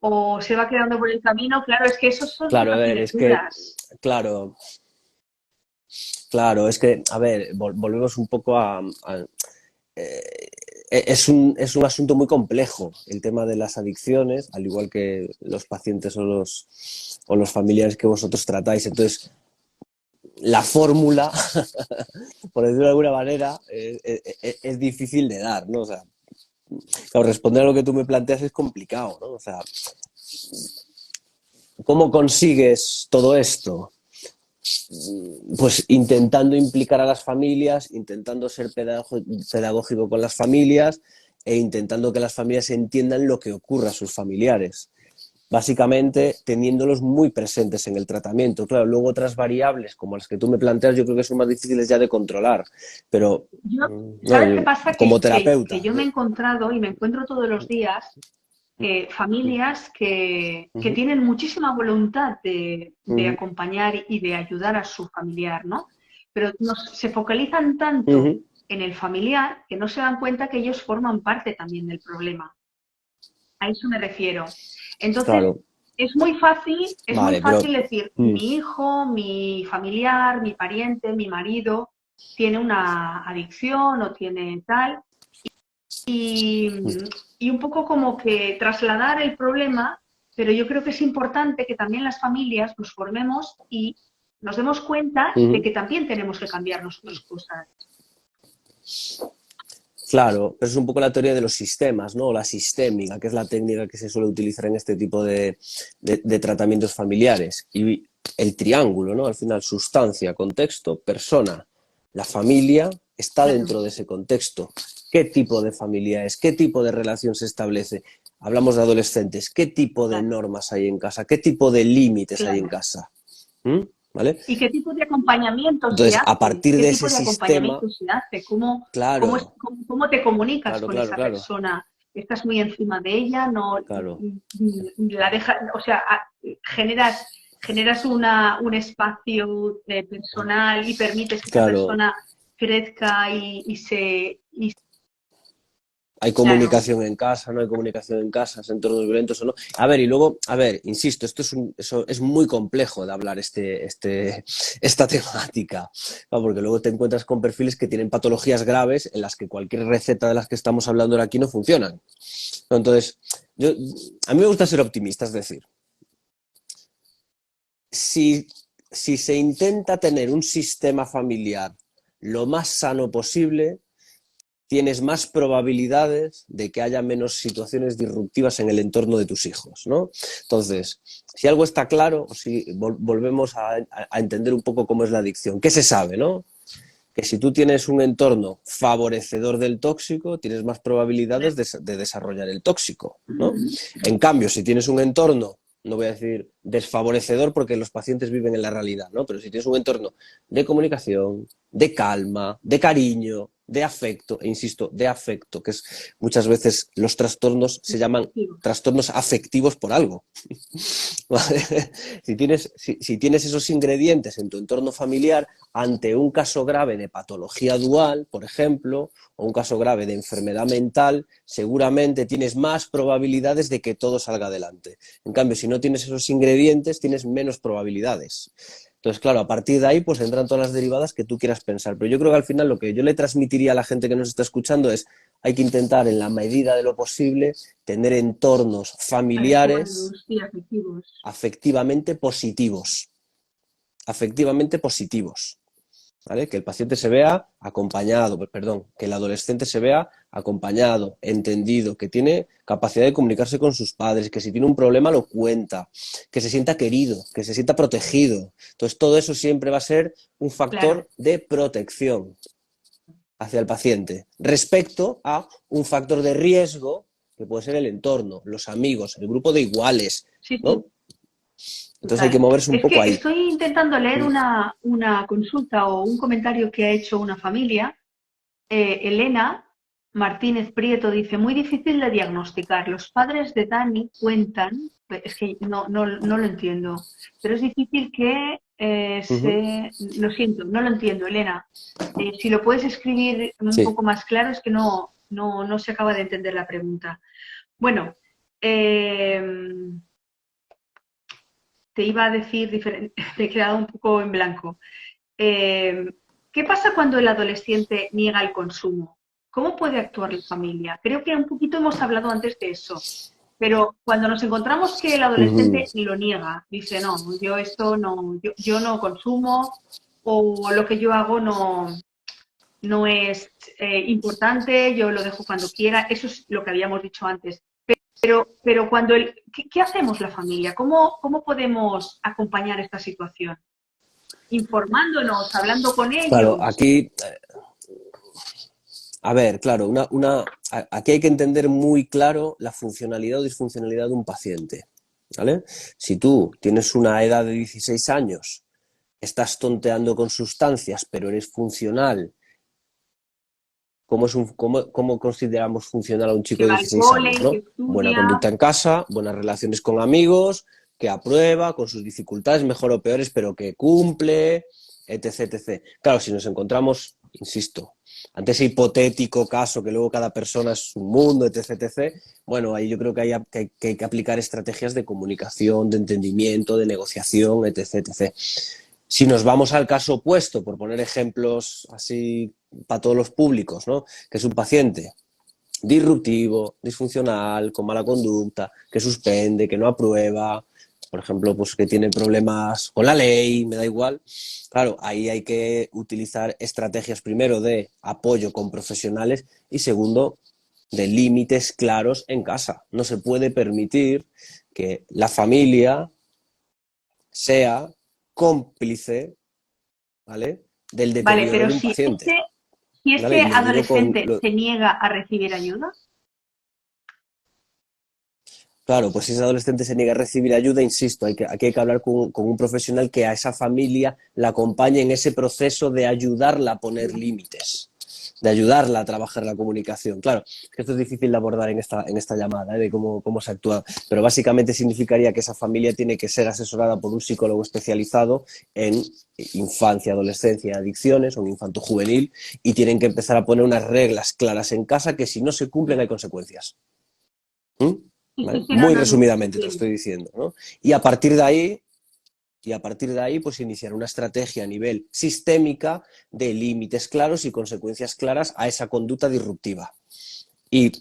o se va quedando por el camino, claro, es que esos son Claro, a ver, situaciones es que, duras. claro, claro, es que, a ver, volvemos un poco eh, es un asunto muy complejo el tema de las adicciones, al igual que los pacientes o los familiares que vosotros tratáis. Entonces, la fórmula, por decirlo de alguna manera, es difícil de dar, ¿no? O sea, claro, responder a lo que tú me planteas es complicado, ¿no? O sea, ¿cómo consigues todo esto? Pues intentando implicar a las familias, intentando ser pedagógico con las familias e intentando que las familias entiendan lo que ocurre a sus familiares. Básicamente teniéndolos muy presentes en el tratamiento. Claro, luego otras variables como las que tú me planteas yo creo que son más difíciles ya de controlar, pero Yo, no, ¿sabes qué pasa? como Que terapeuta. yo me he encontrado y me encuentro todos los días familias que tienen muchísima voluntad de acompañar y de ayudar a su familiar, ¿no? Pero se focalizan tanto en el familiar que no se dan cuenta que ellos forman parte también del problema. A eso me refiero. Entonces, Claro, es muy vale, pero fácil decir, mi hijo, mi familiar, mi pariente, mi marido tiene una adicción o tiene tal, y, y un poco como que trasladar el problema, pero yo creo que es importante que también las familias nos formemos y nos demos cuenta de que también tenemos que cambiar nosotros cosas. claro, pero es un poco la teoría de los sistemas, ¿no? O la sistémica, que es la técnica que se suele utilizar en este tipo de tratamientos familiares. Y el triángulo, ¿no? Al final, sustancia, contexto, persona. La familia está Claro, dentro de ese contexto. ¿Qué tipo de familia es? ¿Qué tipo de relación se establece? Hablamos de adolescentes. ¿Qué tipo de claro, normas hay en casa? ¿Qué tipo de límites hay en claro. casa? ¿Mm? ¿Vale? ¿Y qué tipo de acompañamiento se Entonces, a hace? partir ¿Qué de ese tipo de sistema, acompañamiento se hace? claro, Cómo te comunicas claro, con claro, esa claro, persona? ¿Estás muy encima de ella? ¿No claro. la dejas, o sea, generas un espacio personal y permites que esa Claro, persona crezca y hay claro, comunicación en casa, no hay comunicación en casa, entornos violentos o no. A ver, y luego, a ver, insisto, eso es muy complejo de hablar esta temática, ¿no? Porque luego te encuentras con perfiles que tienen patologías graves en las que cualquier receta de las que estamos hablando ahora aquí no funcionan. ¿No? Entonces, yo, a mí me gusta ser optimista, es decir, si, si se intenta tener un sistema familiar lo más sano posible, tienes más probabilidades de que haya menos situaciones disruptivas en el entorno de tus hijos, ¿no? Entonces, si algo está claro, si volvemos a entender un poco cómo es la adicción, ¿qué se sabe, no? Que si tú tienes un entorno favorecedor del tóxico, tienes más probabilidades de desarrollar el tóxico, ¿no? En cambio, si tienes un entorno, no voy a decir desfavorecedor porque los pacientes viven en la realidad, ¿no? Pero si tienes un entorno de comunicación, de calma, de cariño, de afecto, e insisto, de afecto, que es muchas veces los trastornos se llaman trastornos afectivos por algo. ¿Vale? Si tienes esos ingredientes en tu entorno familiar, ante un caso grave de patología dual, por ejemplo, o un caso grave de enfermedad mental, seguramente tienes más probabilidades de que todo salga adelante. En cambio, si no tienes esos ingredientes, tienes menos probabilidades. Entonces, claro, a partir de ahí pues entran todas las derivadas que tú quieras pensar. Pero yo creo que al final lo que yo le transmitiría a la gente que nos está escuchando es hay que intentar en la medida de lo posible tener entornos familiares adecuados y afectivos. afectivamente positivos. afectivamente positivos. ¿Vale? Que el paciente se vea acompañado, perdón, que el adolescente se vea acompañado, entendido, que tiene capacidad de comunicarse con sus padres, que si tiene un problema lo cuenta, que se sienta querido, que se sienta protegido. Entonces, todo eso siempre va a ser un Claro, factor de protección hacia el paciente respecto a un factor de riesgo que puede ser el entorno, los amigos, el grupo de iguales, sí, ¿no? sí, Entonces hay que total. moverse un Es poco que ahí. estoy intentando leer una consulta o un comentario que ha hecho una familia. Elena Martínez Prieto dice, muy difícil de diagnosticar. Los padres de Dani cuentan, es que no lo entiendo, pero es difícil que Uh -huh. lo siento, no lo entiendo, Elena. Si lo puedes escribir un Sí. poco más claro, es que no se acaba de entender la pregunta. Bueno, eh, te iba a decir diferente, te he quedado un poco en blanco. Eh, ¿Qué pasa cuando el adolescente niega el consumo? ¿Cómo puede actuar la familia? Creo que un poquito hemos hablado antes de eso, pero cuando nos encontramos que el Uh -huh. adolescente lo niega, dice, no, yo esto no, yo no consumo o lo que yo hago no es importante, yo lo dejo cuando quiera, eso es lo que habíamos dicho antes. Pero cuando ¿qué hacemos la familia? ¿Cómo podemos acompañar esta situación? Informándonos, hablando con Claro, ellos. aquí a ver, claro, aquí hay que entender muy claro la funcionalidad o disfuncionalidad de un paciente. ¿Vale? Si tú tienes una edad de 16 años, estás tonteando con sustancias, pero eres funcional, ¿cómo consideramos funcional a un chico Que de va al 16 años? cole, que ¿No? Buena estudia. conducta en casa, buenas relaciones con amigos, que aprueba, con sus dificultades, mejor o peores, pero que cumple, etc, etc. Claro, si nos encontramos, insisto, ante ese hipotético caso que luego cada persona es un mundo, etc, etc, bueno, ahí yo creo que hay que aplicar estrategias de comunicación, de entendimiento, de negociación, etc, etc. Si nos vamos al caso opuesto, por poner ejemplos así para todos los públicos, ¿no? Que es un paciente disruptivo, disfuncional, con mala conducta, que suspende, que no aprueba, por ejemplo, pues que tiene problemas con la ley, me da igual. Claro, ahí hay que utilizar estrategias primero de apoyo con profesionales y segundo, de límites claros en casa. No se puede permitir que la familia sea cómplice, ¿vale? Del Vale, deterioro pero de un paciente, si ¿vale? ese Y lo digo con... adolescente se niega a recibir ayuda, Claro, pues si ese adolescente se niega a recibir ayuda, insisto, aquí hay que hablar con un profesional que a esa familia la acompañe en ese proceso de ayudarla a poner límites, de ayudarla a trabajar la comunicación. Claro, que esto es difícil de abordar en esta llamada, de cómo se actúa, pero básicamente significaría que esa familia tiene que ser asesorada por un psicólogo especializado en infancia, adolescencia, adicciones, un infanto juvenil, y tienen que empezar a poner unas reglas claras en casa que si no se cumplen hay consecuencias. ¿Mm? sí, sí, ¿Vale? sí, Muy no, resumidamente te lo entiendo. estoy diciendo, ¿no? Y a partir de ahí, pues iniciar una estrategia a nivel sistémica de límites claros y consecuencias claras a esa conducta disruptiva. Y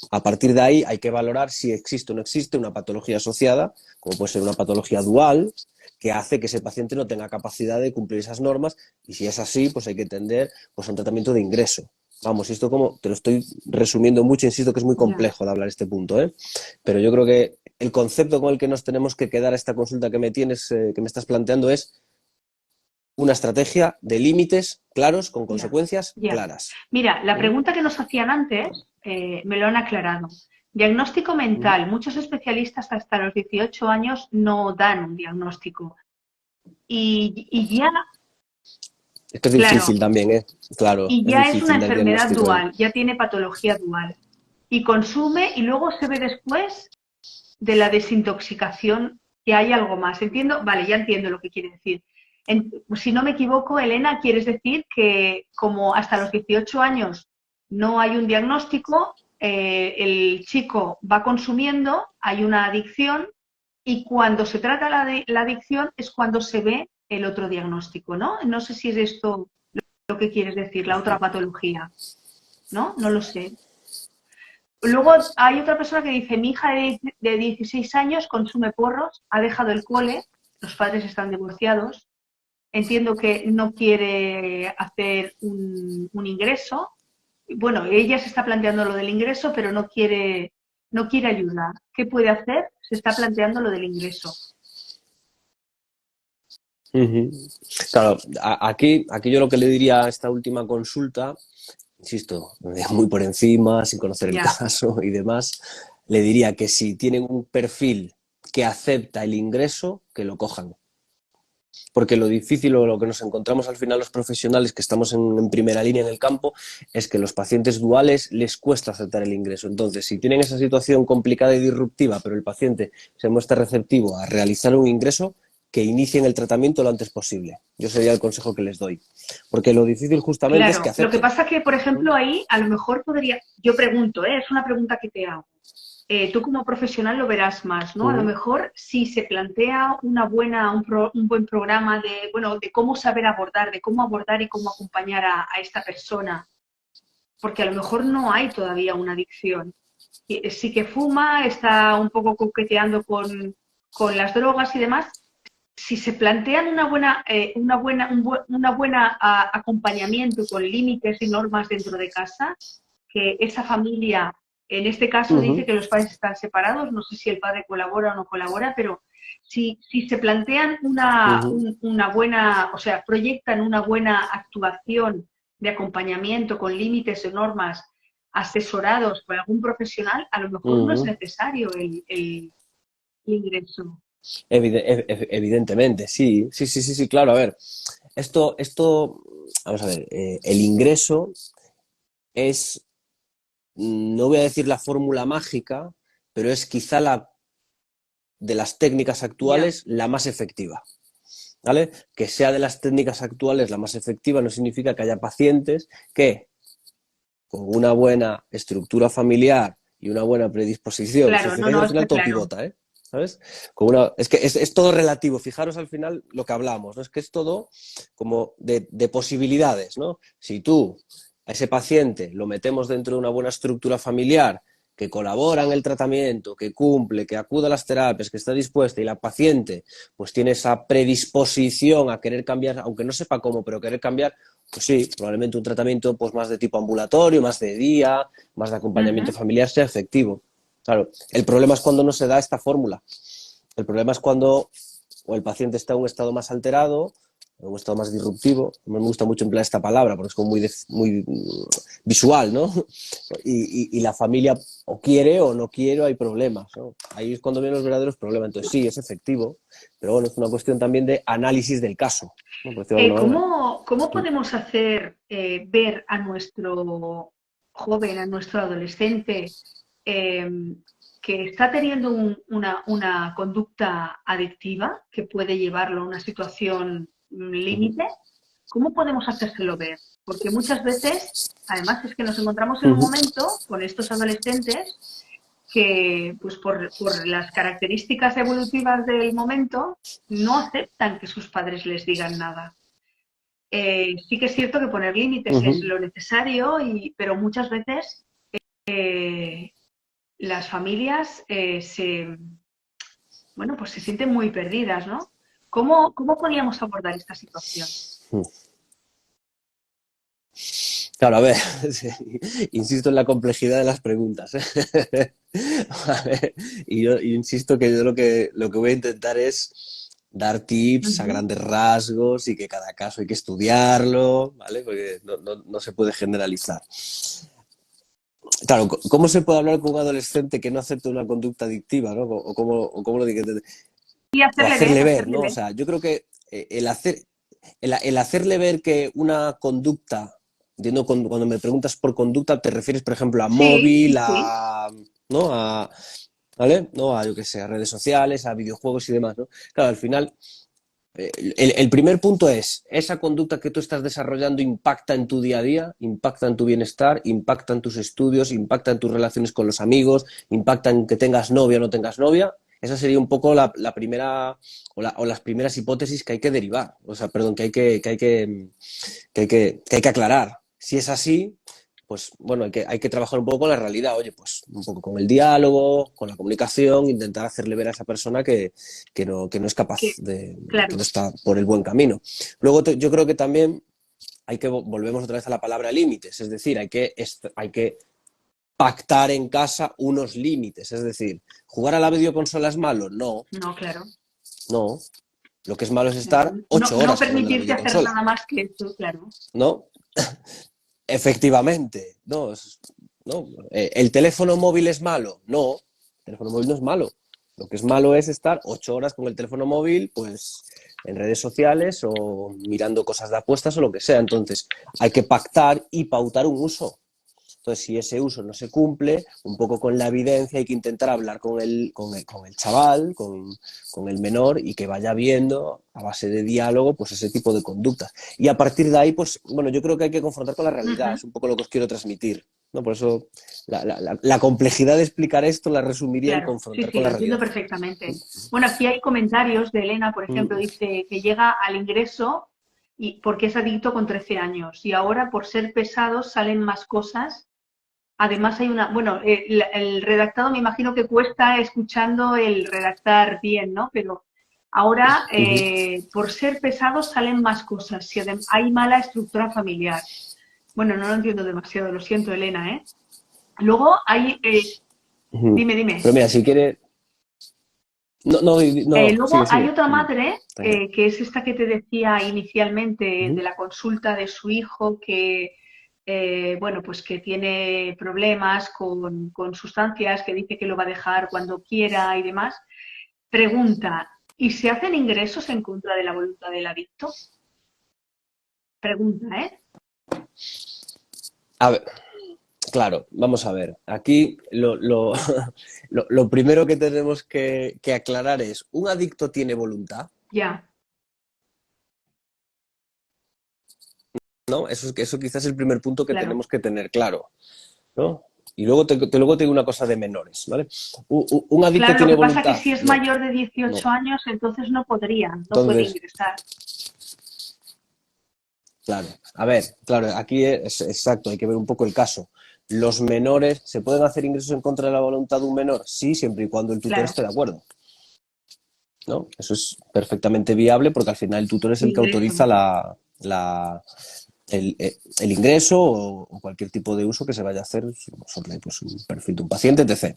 a partir de ahí hay que valorar si existe o no existe una patología asociada, como puede ser una patología dual, que hace que ese paciente no tenga capacidad de cumplir esas normas, y si es así, pues hay que tender pues, a un tratamiento de ingreso. Vamos, esto como te lo estoy resumiendo mucho, insisto que es muy Ya. complejo de hablar este punto, ¿eh? Pero yo creo que el concepto con el que nos tenemos que quedar a esta consulta que me estás planteando es una estrategia de límites claros con Ya, consecuencias ya. claras. Mira, la ¿Mm? pregunta que nos hacían antes me lo han aclarado. Diagnóstico ¿Mm? mental. Muchos especialistas hasta los 18 años no dan un diagnóstico. Y ya, Esto es claro, difícil también, ¿eh? Claro, y es ya es una difícil dar enfermedad diagnóstico ahí. dual, ya tiene patología dual. Y consume y luego se ve después de la desintoxicación que hay algo más. Entiendo, vale, ya entiendo lo que quiere decir. Si no me equivoco, Elena, quieres decir que como hasta los 18 años no hay un diagnóstico, el chico va consumiendo, hay una adicción y cuando se trata la adicción es cuando se ve el otro diagnóstico, ¿no? No sé si es esto lo que quieres decir, la otra patología, ¿no? No lo sé. Luego hay otra persona que dice, mi hija de 16 años consume porros, ha dejado el cole, los padres están divorciados, entiendo que no quiere hacer un ingreso. Bueno, ella se está planteando lo del ingreso, pero no quiere ayudar. ¿Qué puede hacer? Se está planteando lo del ingreso. Ujú. Claro, aquí yo lo que le diría a esta última consulta, insisto, muy por encima, sin conocer el Ya, caso y demás, le diría que si tienen un perfil que acepta el ingreso, que lo cojan. Porque lo difícil o lo que nos encontramos al final los profesionales que estamos en primera línea en el campo es que los pacientes duales les cuesta aceptar el ingreso. Entonces, si tienen esa situación complicada y disruptiva, pero el paciente se muestra receptivo a realizar un ingreso, que inicien el tratamiento lo antes posible. Yo sería el consejo que les doy. Porque lo difícil justamente es que claro. Lo que acepten. pasa que, por ejemplo, ahí a lo mejor podría, yo pregunto, es una pregunta que te hago. Tú como profesional lo verás más, ¿no? A lo mejor si se plantea un buen programa de, bueno, de cómo saber abordar, de cómo abordar y cómo acompañar a esta persona, porque a lo mejor no hay todavía una adicción. Sí que fuma, está un poco coqueteando con las drogas y demás. Si se plantean una buena acompañamiento con límites y normas dentro de casa, que esa familia, en este caso dice que los padres están separados, no sé si el padre colabora o no colabora, pero si se plantean una buena, o sea, proyectan una buena actuación de acompañamiento con límites y normas asesorados por algún profesional, a lo mejor no es necesario el ingreso. Evidentemente, sí, sí, sí, sí, sí, claro. A ver, vamos a ver, el ingreso es, no voy a decir la fórmula mágica, pero es quizá de las técnicas Ya. actuales la más efectiva. ¿Vale? Que sea de las técnicas actuales la más efectiva no significa que haya pacientes que con una buena estructura familiar y una buena predisposición, si os Claro, no, fijáis no, al está final todo claro. pivota, ¿eh? ¿Sabes? Es que es todo relativo, fijaros al final lo que hablamos, ¿no? Es que es todo como de posibilidades, ¿no? Si tú a ese paciente lo metemos dentro de una buena estructura familiar, que colabora en el tratamiento, que cumple, que acude a las terapias, que está dispuesta y la paciente pues tiene esa predisposición a querer cambiar, aunque no sepa cómo, pero querer cambiar, pues sí, probablemente un tratamiento pues más de tipo ambulatorio, más de día, más de acompañamiento Ujú. familiar sea efectivo. Claro, el problema es cuando no se da esta fórmula. El problema es cuando o el paciente está en un estado más alterado, en un estado más disruptivo. Me gusta mucho emplear esta palabra porque es como muy visual, ¿no? Y la familia o quiere o no quiere, hay problemas, ¿no? Ahí es cuando vienen los verdaderos problemas. Entonces sí, es efectivo, pero bueno, es una cuestión también de análisis del caso, ¿no? Por decirlo de alguna manera. ¿Cómo podemos hacer ver a nuestro joven, a nuestro adolescente, eh, que está teniendo una conducta adictiva que puede llevarlo a una situación límite? ¿Cómo podemos hacérselo ver? Porque muchas veces, además, es que nos encontramos en un momento con estos adolescentes que, pues por las características evolutivas del momento, no aceptan que sus padres les digan nada. Sí que es cierto que poner límites es lo necesario, pero muchas veces eh, las familias bueno, pues se sienten muy perdidas, ¿no? ¿Cómo podríamos abordar esta situación? Claro, a ver, sí, insisto en la complejidad de las preguntas, ¿eh? Vale. Y yo insisto que yo lo que voy a intentar es dar tips a Ujú. grandes rasgos y que cada caso hay que estudiarlo, ¿vale? Porque no se puede generalizar. Claro, ¿cómo se puede hablar con un adolescente que no acepta una conducta adictiva, ¿no? O cómo lo digo, Y o hacerle ver, hacerle ¿no? O ver. sea, yo creo que el hacerle ver que una conducta, entiendo, cuando me preguntas por conducta, te refieres, por ejemplo, a Sí, móvil, sí, sí. ¿no? ¿Vale? ¿No? Yo qué sé, a redes sociales, a videojuegos y demás, ¿no? Claro, al final, el primer punto es, esa conducta que tú estás desarrollando impacta en tu día a día, impacta en tu bienestar, impacta en tus estudios, impacta en tus relaciones con los amigos, impacta en que tengas novia o no tengas novia. Esa sería un poco la primera o las primeras hipótesis que hay que derivar, o sea, perdón, que hay que aclarar. Si es así, pues bueno, hay que trabajar un poco con la realidad, oye, pues un poco con el diálogo, con la comunicación, intentar hacerle ver a esa persona que no es capaz Que, que claro, no está por el buen camino. Luego yo creo que también hay que, volvemos otra vez a la palabra límites, es decir, hay que pactar en casa unos límites, es decir, ¿jugar a la videoconsola es malo? No, no, claro, no. Lo que es malo es claro. estar No, 8 horas no jugando a la permitirte hacer videoconsola, nada más que eso, claro. ¿no? Efectivamente, no, no. ¿El teléfono móvil es malo? No, el teléfono móvil no es malo. Lo que es malo es estar 8 horas con el teléfono móvil, pues en redes sociales o mirando cosas de apuestas o lo que sea. Entonces, hay que pactar y pautar un uso. Entonces, si ese uso no se cumple, un poco con la evidencia hay que intentar hablar con el chaval, con el menor, y que vaya viendo, a base de diálogo, pues ese tipo de conductas. Y a partir de ahí, pues, bueno, yo creo que hay que confrontar con la realidad, Ujú. es un poco lo que os quiero transmitir, ¿no? Por eso la complejidad de explicar esto la resumiría en Claro, sí, confrontar sí, con lo la entiendo realidad. perfectamente. Bueno, aquí hay comentarios de Elena, por ejemplo, Mm. dice que llega al ingreso y porque es adicto con 13 años y ahora por ser pesado salen más cosas. Además hay una, bueno, el redactado me imagino que cuesta escuchando el redactar bien, ¿no? Pero ahora Ujú. por ser pesado salen más cosas. Si hay mala estructura familiar. Bueno, no lo entiendo demasiado, lo siento, Elena, ¿eh? Luego hay, Ujú. dime, Pero dime. mira, si quiere... No, no, no, Luego sigue, hay sigue. otra madre, Tranquilo. que es esta que te decía inicialmente de Ujú. la consulta de su hijo, que, bueno, pues que tiene problemas con sustancias, que dice que lo va a dejar cuando quiera y demás. Pregunta, ¿y se hacen ingresos en contra de la voluntad del adicto? Pregunta, ¿eh? A ver, claro, vamos a ver. Aquí lo primero que tenemos que aclarar es, ¿un adicto tiene voluntad? Ya, ¿No? Eso quizás es el primer punto que claro. tenemos que tener claro, ¿no? Y luego te digo una cosa de menores, ¿vale? ¿Un adicto Claro, lo tiene que pasa es que voluntad? si es No, mayor de 18 no. años, entonces no podría, no puede Entonces, ingresar. claro, a ver, claro, aquí es exacto, hay que ver un poco el caso. ¿Los menores se pueden hacer ingresos en contra de la voluntad de un menor? Sí, siempre y cuando el tutor Claro, esté de acuerdo, ¿no? Eso es perfectamente viable porque al final el tutor es el el que ingreso. autoriza el ingreso o cualquier tipo de uso que se vaya a hacer sobre pues, un perfil de un paciente, etc.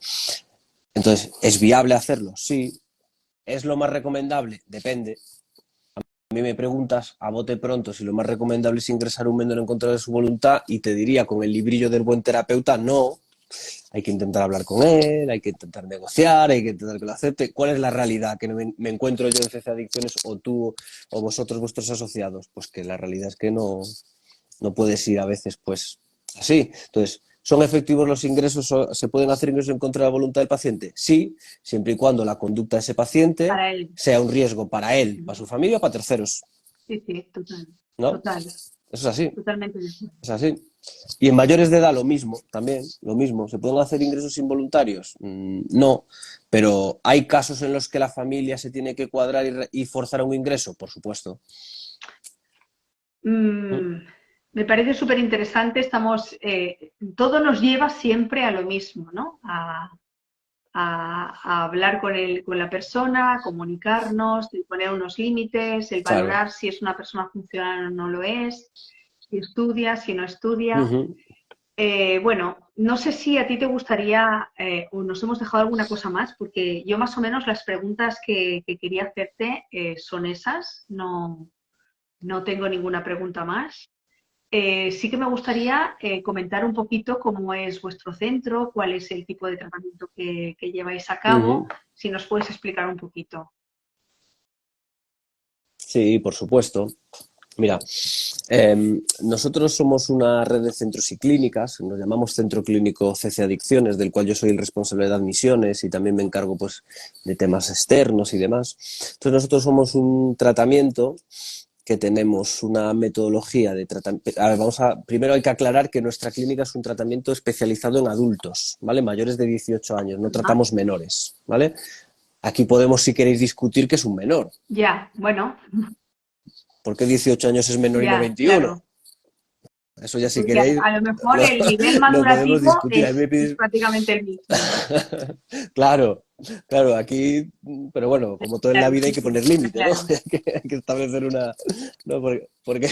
Entonces, ¿es viable hacerlo? Sí. ¿Es lo más recomendable? Depende. A mí me preguntas a bote pronto si lo más recomendable es ingresar a un menor en contra de su voluntad y te diría con el librillo del buen terapeuta, no. Hay que intentar hablar con él, hay que intentar negociar, hay que intentar que lo acepte. ¿Cuál es la realidad que me encuentro yo en CC Adicciones o tú o vosotros, vuestros asociados? Pues que la realidad es que no puedes ir a veces pues así. Entonces, ¿son efectivos los ingresos? ¿Se pueden hacer ingresos en contra de la voluntad del paciente? Sí, siempre y cuando la conducta de ese paciente Para él. sea un riesgo para él, para su familia o para terceros, Sí, sí, total, ¿no? total, Eso es así, totalmente de acuerdo. es así. Y en mayores de edad lo mismo, también, lo mismo. ¿Se pueden hacer ingresos involuntarios? No, pero ¿hay casos en los que la familia se tiene que cuadrar y forzar a un ingreso? Por supuesto. ¿Mm? Mm, me parece súper interesante. Estamos, todo nos lleva siempre a lo mismo, ¿no? A hablar con la persona, a comunicarnos, de poner unos límites, el Claro. valorar si es una persona funcional o no lo es, si estudia, si no estudia. Ujú. Bueno, no sé si a ti te gustaría o nos hemos dejado alguna cosa más, porque yo más o menos las preguntas que quería hacerte son esas, no, no tengo ninguna pregunta más. Sí que me gustaría comentar un poquito cómo es vuestro centro, cuál es el tipo de tratamiento que lleváis a cabo, Ujú. si nos puedes explicar un poquito. Sí, por supuesto. Mira, nosotros somos una red de centros y clínicas, nos llamamos Centro Clínico CC Adicciones, del cual yo soy el responsable de admisiones y también me encargo pues, de temas externos y demás. Entonces nosotros somos un tratamiento que tenemos una metodología de tratamiento. A ver, primero hay que aclarar que nuestra clínica es un tratamiento especializado en adultos, ¿vale? Mayores de 18 años, no Ajá. tratamos menores, ¿vale? Aquí podemos, si queréis, discutir qué es un menor. Ya, bueno, ¿Por qué 18 años es menor y no ya, 21? claro. Eso ya si Porque queréis a lo mejor lo, el nivel lo podemos madurativo discutir. A mí me es pides... prácticamente el mismo. Claro, claro, aquí, pero bueno, como todo en la Claro, vida hay sí, que sí, poner está límite, ¿no? claro. Hay que establecer una... ¿no? Porque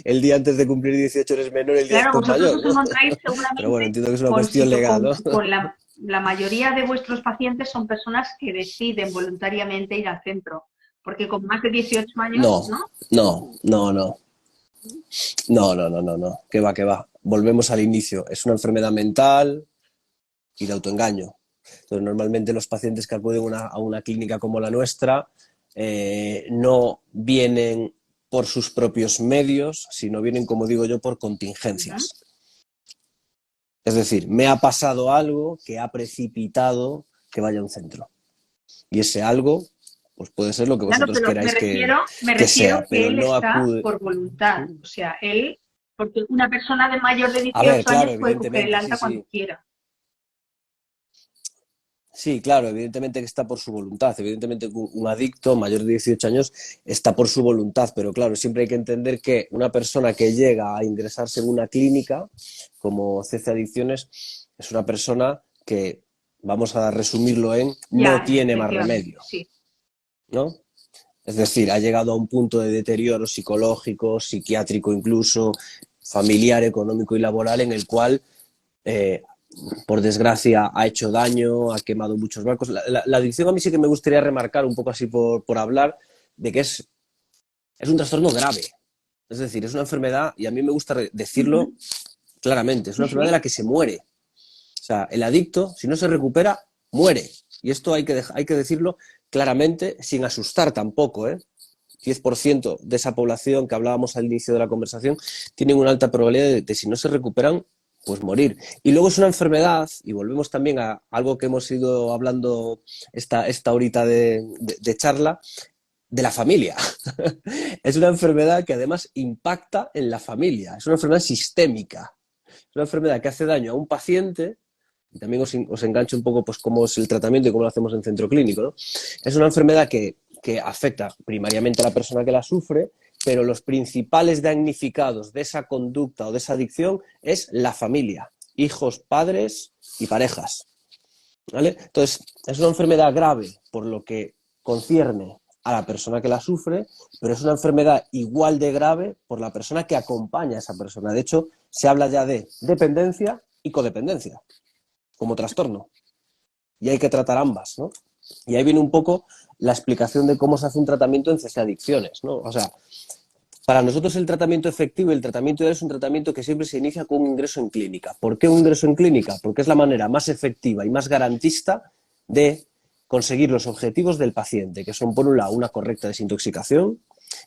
el día antes de cumplir 18 eres menor, el día Claro, después vosotros mayor, os ¿no? encontráis Pero bueno, seguramente entiendo que es una con, cuestión legal, ¿no? con la mayoría de vuestros pacientes son personas que deciden voluntariamente ir al centro, porque con más de 18 años, No, ¿no? no, no, no, no, que va. Volvemos al inicio. Es una enfermedad mental y de autoengaño. Entonces, normalmente los pacientes que acuden a una clínica como la nuestra no vienen por sus propios medios, sino vienen, como digo yo, por Ujú. contingencias. Es decir, me ha pasado algo que ha precipitado que vaya a un centro. Y ese algo, pues puede ser lo que Claro, vosotros pero queráis me que refiero sea, que pero él no está acude. por voluntad. O sea, él, porque una persona de mayor de A ver, 18 claro, años puede coger el evidentemente, sí, alta cuando sí. quiera. Sí, claro, evidentemente que está por su voluntad. Evidentemente que un adicto mayor de 18 años está por su voluntad, pero claro, siempre hay que entender que una persona que llega a ingresarse en una clínica como CC Adicciones es una persona que, vamos a resumirlo en, no Ya, tiene más efectivamente, remedio, sí. ¿no? Es decir, ha llegado a un punto de deterioro psicológico, psiquiátrico incluso, familiar, económico y laboral en el cual eh, por desgracia, ha hecho daño, ha quemado muchos barcos. La adicción a mí sí que me gustaría remarcar, un poco así por hablar, de que es un trastorno grave. Es decir, es una enfermedad, y a mí me gusta decirlo Ujú. claramente, es Sí, una enfermedad de la sí. que se muere. O sea, el adicto, si no se recupera, muere. Y esto hay que decirlo claramente, sin asustar tampoco, ¿eh? 10% de esa población que hablábamos al inicio de la conversación tienen una alta probabilidad de si no se recuperan, pues morir. Y luego es una enfermedad, y volvemos también a algo que hemos ido hablando esta horita de charla, de la familia. Es una enfermedad que además impacta en la familia, es una enfermedad sistémica, es una enfermedad que hace daño a un paciente. Y también os engancho un poco pues cómo es el tratamiento y cómo lo hacemos en centro clínico, ¿no? Es una enfermedad que afecta primariamente a la persona que la sufre, pero los principales damnificados de esa conducta o de esa adicción es la familia, hijos, padres y parejas, ¿vale? Entonces, es una enfermedad grave por lo que concierne a la persona que la sufre, pero es una enfermedad igual de grave por la persona que acompaña a esa persona. De hecho, se habla ya de dependencia y codependencia como trastorno, y hay que tratar ambas, ¿no? Y ahí viene un poco la explicación de cómo se hace un tratamiento en CC Adicciones, ¿no? O sea, para nosotros el tratamiento efectivo y el tratamiento ideal es un tratamiento que siempre se inicia con un ingreso en clínica. ¿Por qué un ingreso en clínica? Porque es la manera más efectiva y más garantista de conseguir los objetivos del paciente, que son por un lado una correcta desintoxicación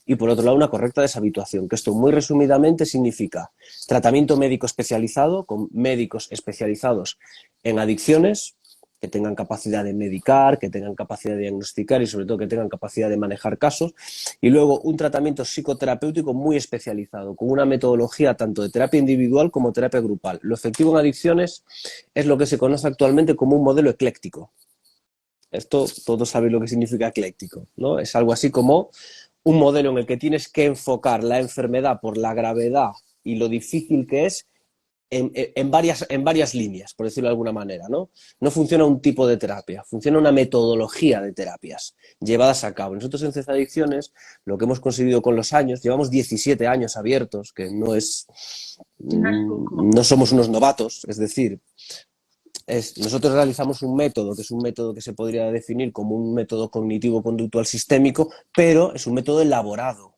y por otro lado una correcta deshabituación, que esto muy resumidamente significa tratamiento médico especializado con médicos especializados en adicciones, que tengan capacidad de medicar, que tengan capacidad de diagnosticar y sobre todo que tengan capacidad de manejar casos, y luego un tratamiento psicoterapéutico muy especializado, con una metodología tanto de terapia individual como terapia grupal. Lo efectivo en adicciones es lo que se conoce actualmente como un modelo ecléctico. Esto todos saben lo que significa ecléctico, ¿no? Es algo así como un modelo en el que tienes que enfocar la enfermedad por la gravedad y lo difícil que es en varias líneas, por decirlo de alguna manera, ¿no? No funciona un tipo de terapia, funciona una metodología de terapias llevadas a cabo. Nosotros en Cefadicciones lo que hemos conseguido con los años, llevamos 17 años abiertos, que No es poco. no somos unos novatos, es decir, nosotros realizamos un método, que es un método que se podría definir como un método cognitivo-conductual sistémico, pero es un método elaborado.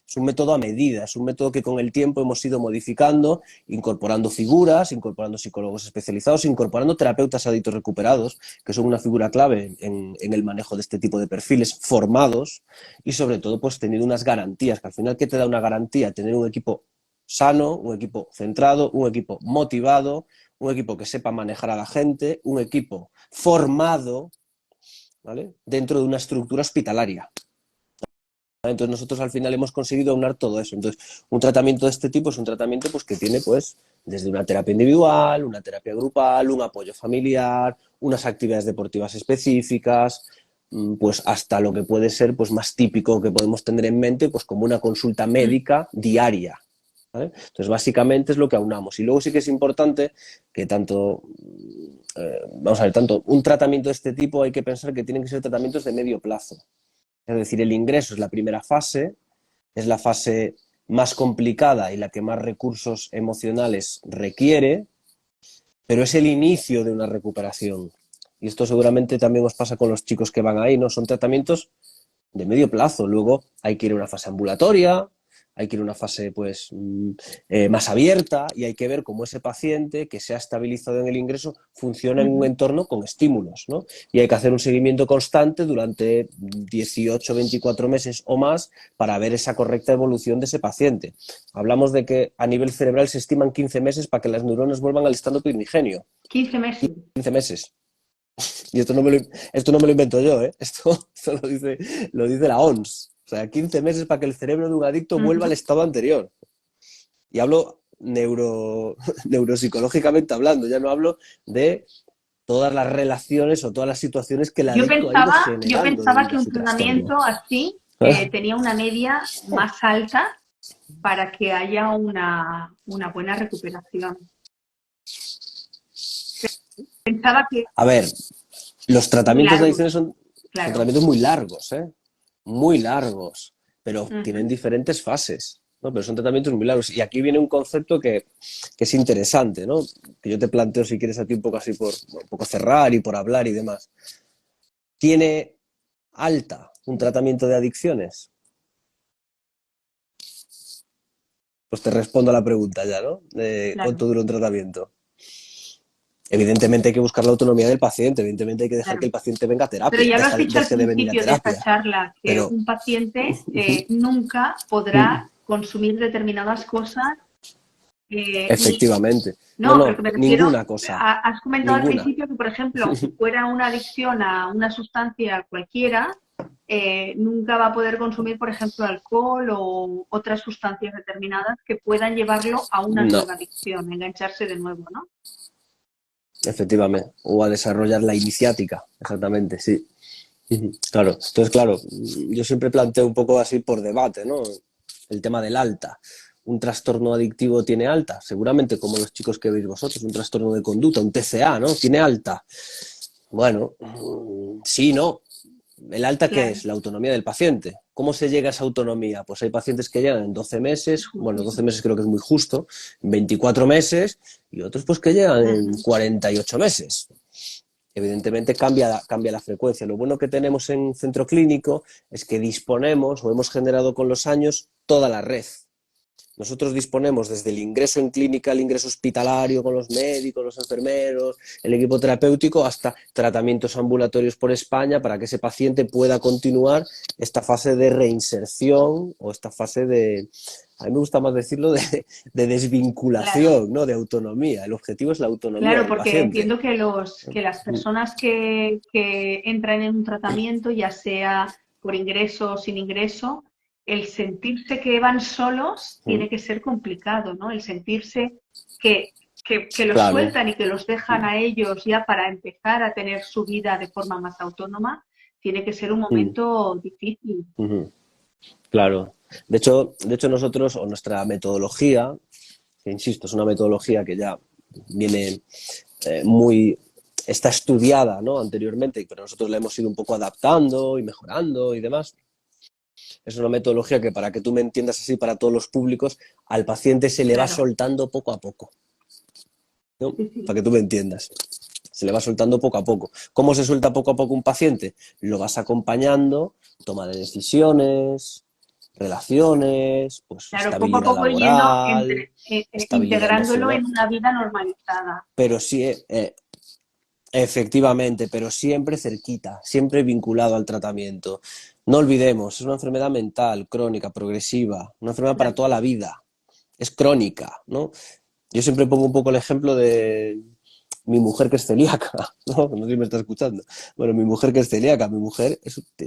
Es un método a medida, es un método que con el tiempo hemos ido modificando, incorporando figuras, incorporando psicólogos especializados, incorporando terapeutas adictos recuperados, que son una figura clave en el manejo de este tipo de perfiles, formados y sobre todo pues teniendo unas garantías, que al final, ¿qué te da una garantía? Tener un equipo sano, un equipo centrado, un equipo motivado, un equipo que sepa manejar a la gente, un equipo formado, ¿vale? Dentro de una estructura hospitalaria. Entonces nosotros al final hemos conseguido aunar todo eso. Entonces, un tratamiento de este tipo es un tratamiento pues, que tiene pues desde una terapia individual, una terapia grupal, un apoyo familiar, unas actividades deportivas específicas, pues hasta lo que puede ser pues más típico que podemos tener en mente, pues como una consulta médica diaria. ¿vale? Entonces, básicamente es lo que aunamos. Y luego sí que es importante que tanto, vamos a ver, tanto un tratamiento de este tipo hay que pensar que tienen que ser tratamientos de medio plazo. Es decir, el ingreso es la primera fase, es la fase más complicada y la que más recursos emocionales requiere, pero es el inicio de una recuperación. Y esto seguramente también os pasa con los chicos que van ahí, ¿no? Son tratamientos de medio plazo. Luego hay que ir a una fase ambulatoria, hay que ir a una fase pues más abierta y hay que ver cómo ese paciente que se ha estabilizado en el ingreso funciona en un entorno con estímulos, ¿no? Y hay que hacer un seguimiento constante durante 18, 24 meses o más para ver esa correcta evolución de ese paciente. Hablamos de que a nivel cerebral se estiman 15 meses para que las neuronas vuelvan al estado primigenio. 15 meses. 15 meses. Y esto no me lo invento yo, ¿eh? Esto lo dice la OMS. O sea, 15 meses para que el cerebro de un adicto vuelva al estado anterior. Y hablo neuropsicológicamente hablando, ya no hablo de todas las relaciones o todas las situaciones que el adicto ha ido Yo generando pensaba debido que a un su trastorno. tratamiento así tenía una media más alta para que haya una buena recuperación. Pensaba que A ver, los muy tratamientos de largo, adicciones son claro. tratamientos muy largos, ¿eh? Muy largos, pero tienen diferentes fases, ¿no? Pero son tratamientos muy largos. Y aquí viene un concepto que es interesante, ¿no? Que yo te planteo, si quieres, a ti un poco así por un poco cerrar y por hablar y demás. ¿Tiene alta un tratamiento de adicciones? Pues te respondo a la pregunta ya, ¿no? Claro, ¿Cuánto dura un tratamiento? Evidentemente hay que buscar la autonomía del paciente, evidentemente hay que dejar claro. que el paciente venga a Pero terapia, ya lo has dicho al deje de venir a principio de esta terapia, charla, que pero un paciente nunca podrá consumir determinadas cosas ni, efectivamente. No, no, pero que no, me refiero, ninguna cosa, has comentado al ninguna. principio que, por ejemplo, si fuera una adicción a una sustancia cualquiera, nunca va a poder consumir, por ejemplo, alcohol o otras sustancias determinadas que puedan llevarlo a una No, nueva adicción, engancharse de nuevo, ¿no? efectivamente. O a desarrollar la iniciática, exactamente, sí. Claro, entonces, claro, yo siempre planteo un poco así por debate, ¿no? El tema del alta. ¿Un trastorno adictivo tiene alta? Seguramente como los chicos que veis vosotros, un trastorno de conducta, un TCA, ¿no? ¿Tiene alta? Bueno, sí, no. ¿El alta qué Claro, es? La autonomía del paciente. ¿Cómo se llega a esa autonomía? Pues hay pacientes que llegan en 12 es meses, bueno, 12 justísimo. meses creo que es muy justo, en 24 meses, y otros pues que llegan en 48 meses. Evidentemente cambia la frecuencia. Lo bueno que tenemos en centro clínico es que disponemos o hemos generado con los años toda la red. Nosotros disponemos desde el ingreso en clínica, el ingreso hospitalario con los médicos, los enfermeros, el equipo terapéutico, hasta tratamientos ambulatorios por España para que ese paciente pueda continuar esta fase de reinserción o esta fase de, a mí me gusta más decirlo, de Claro, desvinculación, ¿no? De autonomía. El objetivo es la autonomía claro, del porque paciente. entiendo que las personas que entran en un tratamiento, ya sea por ingreso o sin ingreso, el sentirse que van solos tiene que ser complicado, ¿no? El sentirse que, que los Claro. sueltan y que los dejan a ellos ya para empezar a tener su vida de forma más autónoma, tiene que ser un momento difícil. Claro. De hecho nosotros, o nuestra metodología, que insisto, es una metodología que ya viene muy, está estudiada, ¿no? Anteriormente, pero nosotros la hemos ido un poco adaptando y mejorando y demás. Es una metodología que, para que tú me entiendas así para todos los públicos, al paciente se le va Claro, soltando poco a poco, ¿no? sí, sí, Para que tú me entiendas. Se le va soltando poco a poco. ¿Cómo se suelta poco a poco un paciente? Lo vas acompañando, toma de decisiones, relaciones, pues claro, poco a estabilidad poco ir yendo laboral, estabilidad integrándolo emocional. en una vida normalizada. Pero sí, efectivamente, pero siempre cerquita, siempre vinculado al tratamiento. No olvidemos, es una enfermedad mental, crónica, progresiva, una enfermedad para Claro. toda la vida. Es crónica, ¿no? Yo siempre pongo un poco el ejemplo de mi mujer que es celíaca, ¿no? No sé si me está escuchando. Bueno, mi mujer que es celíaca, mi mujer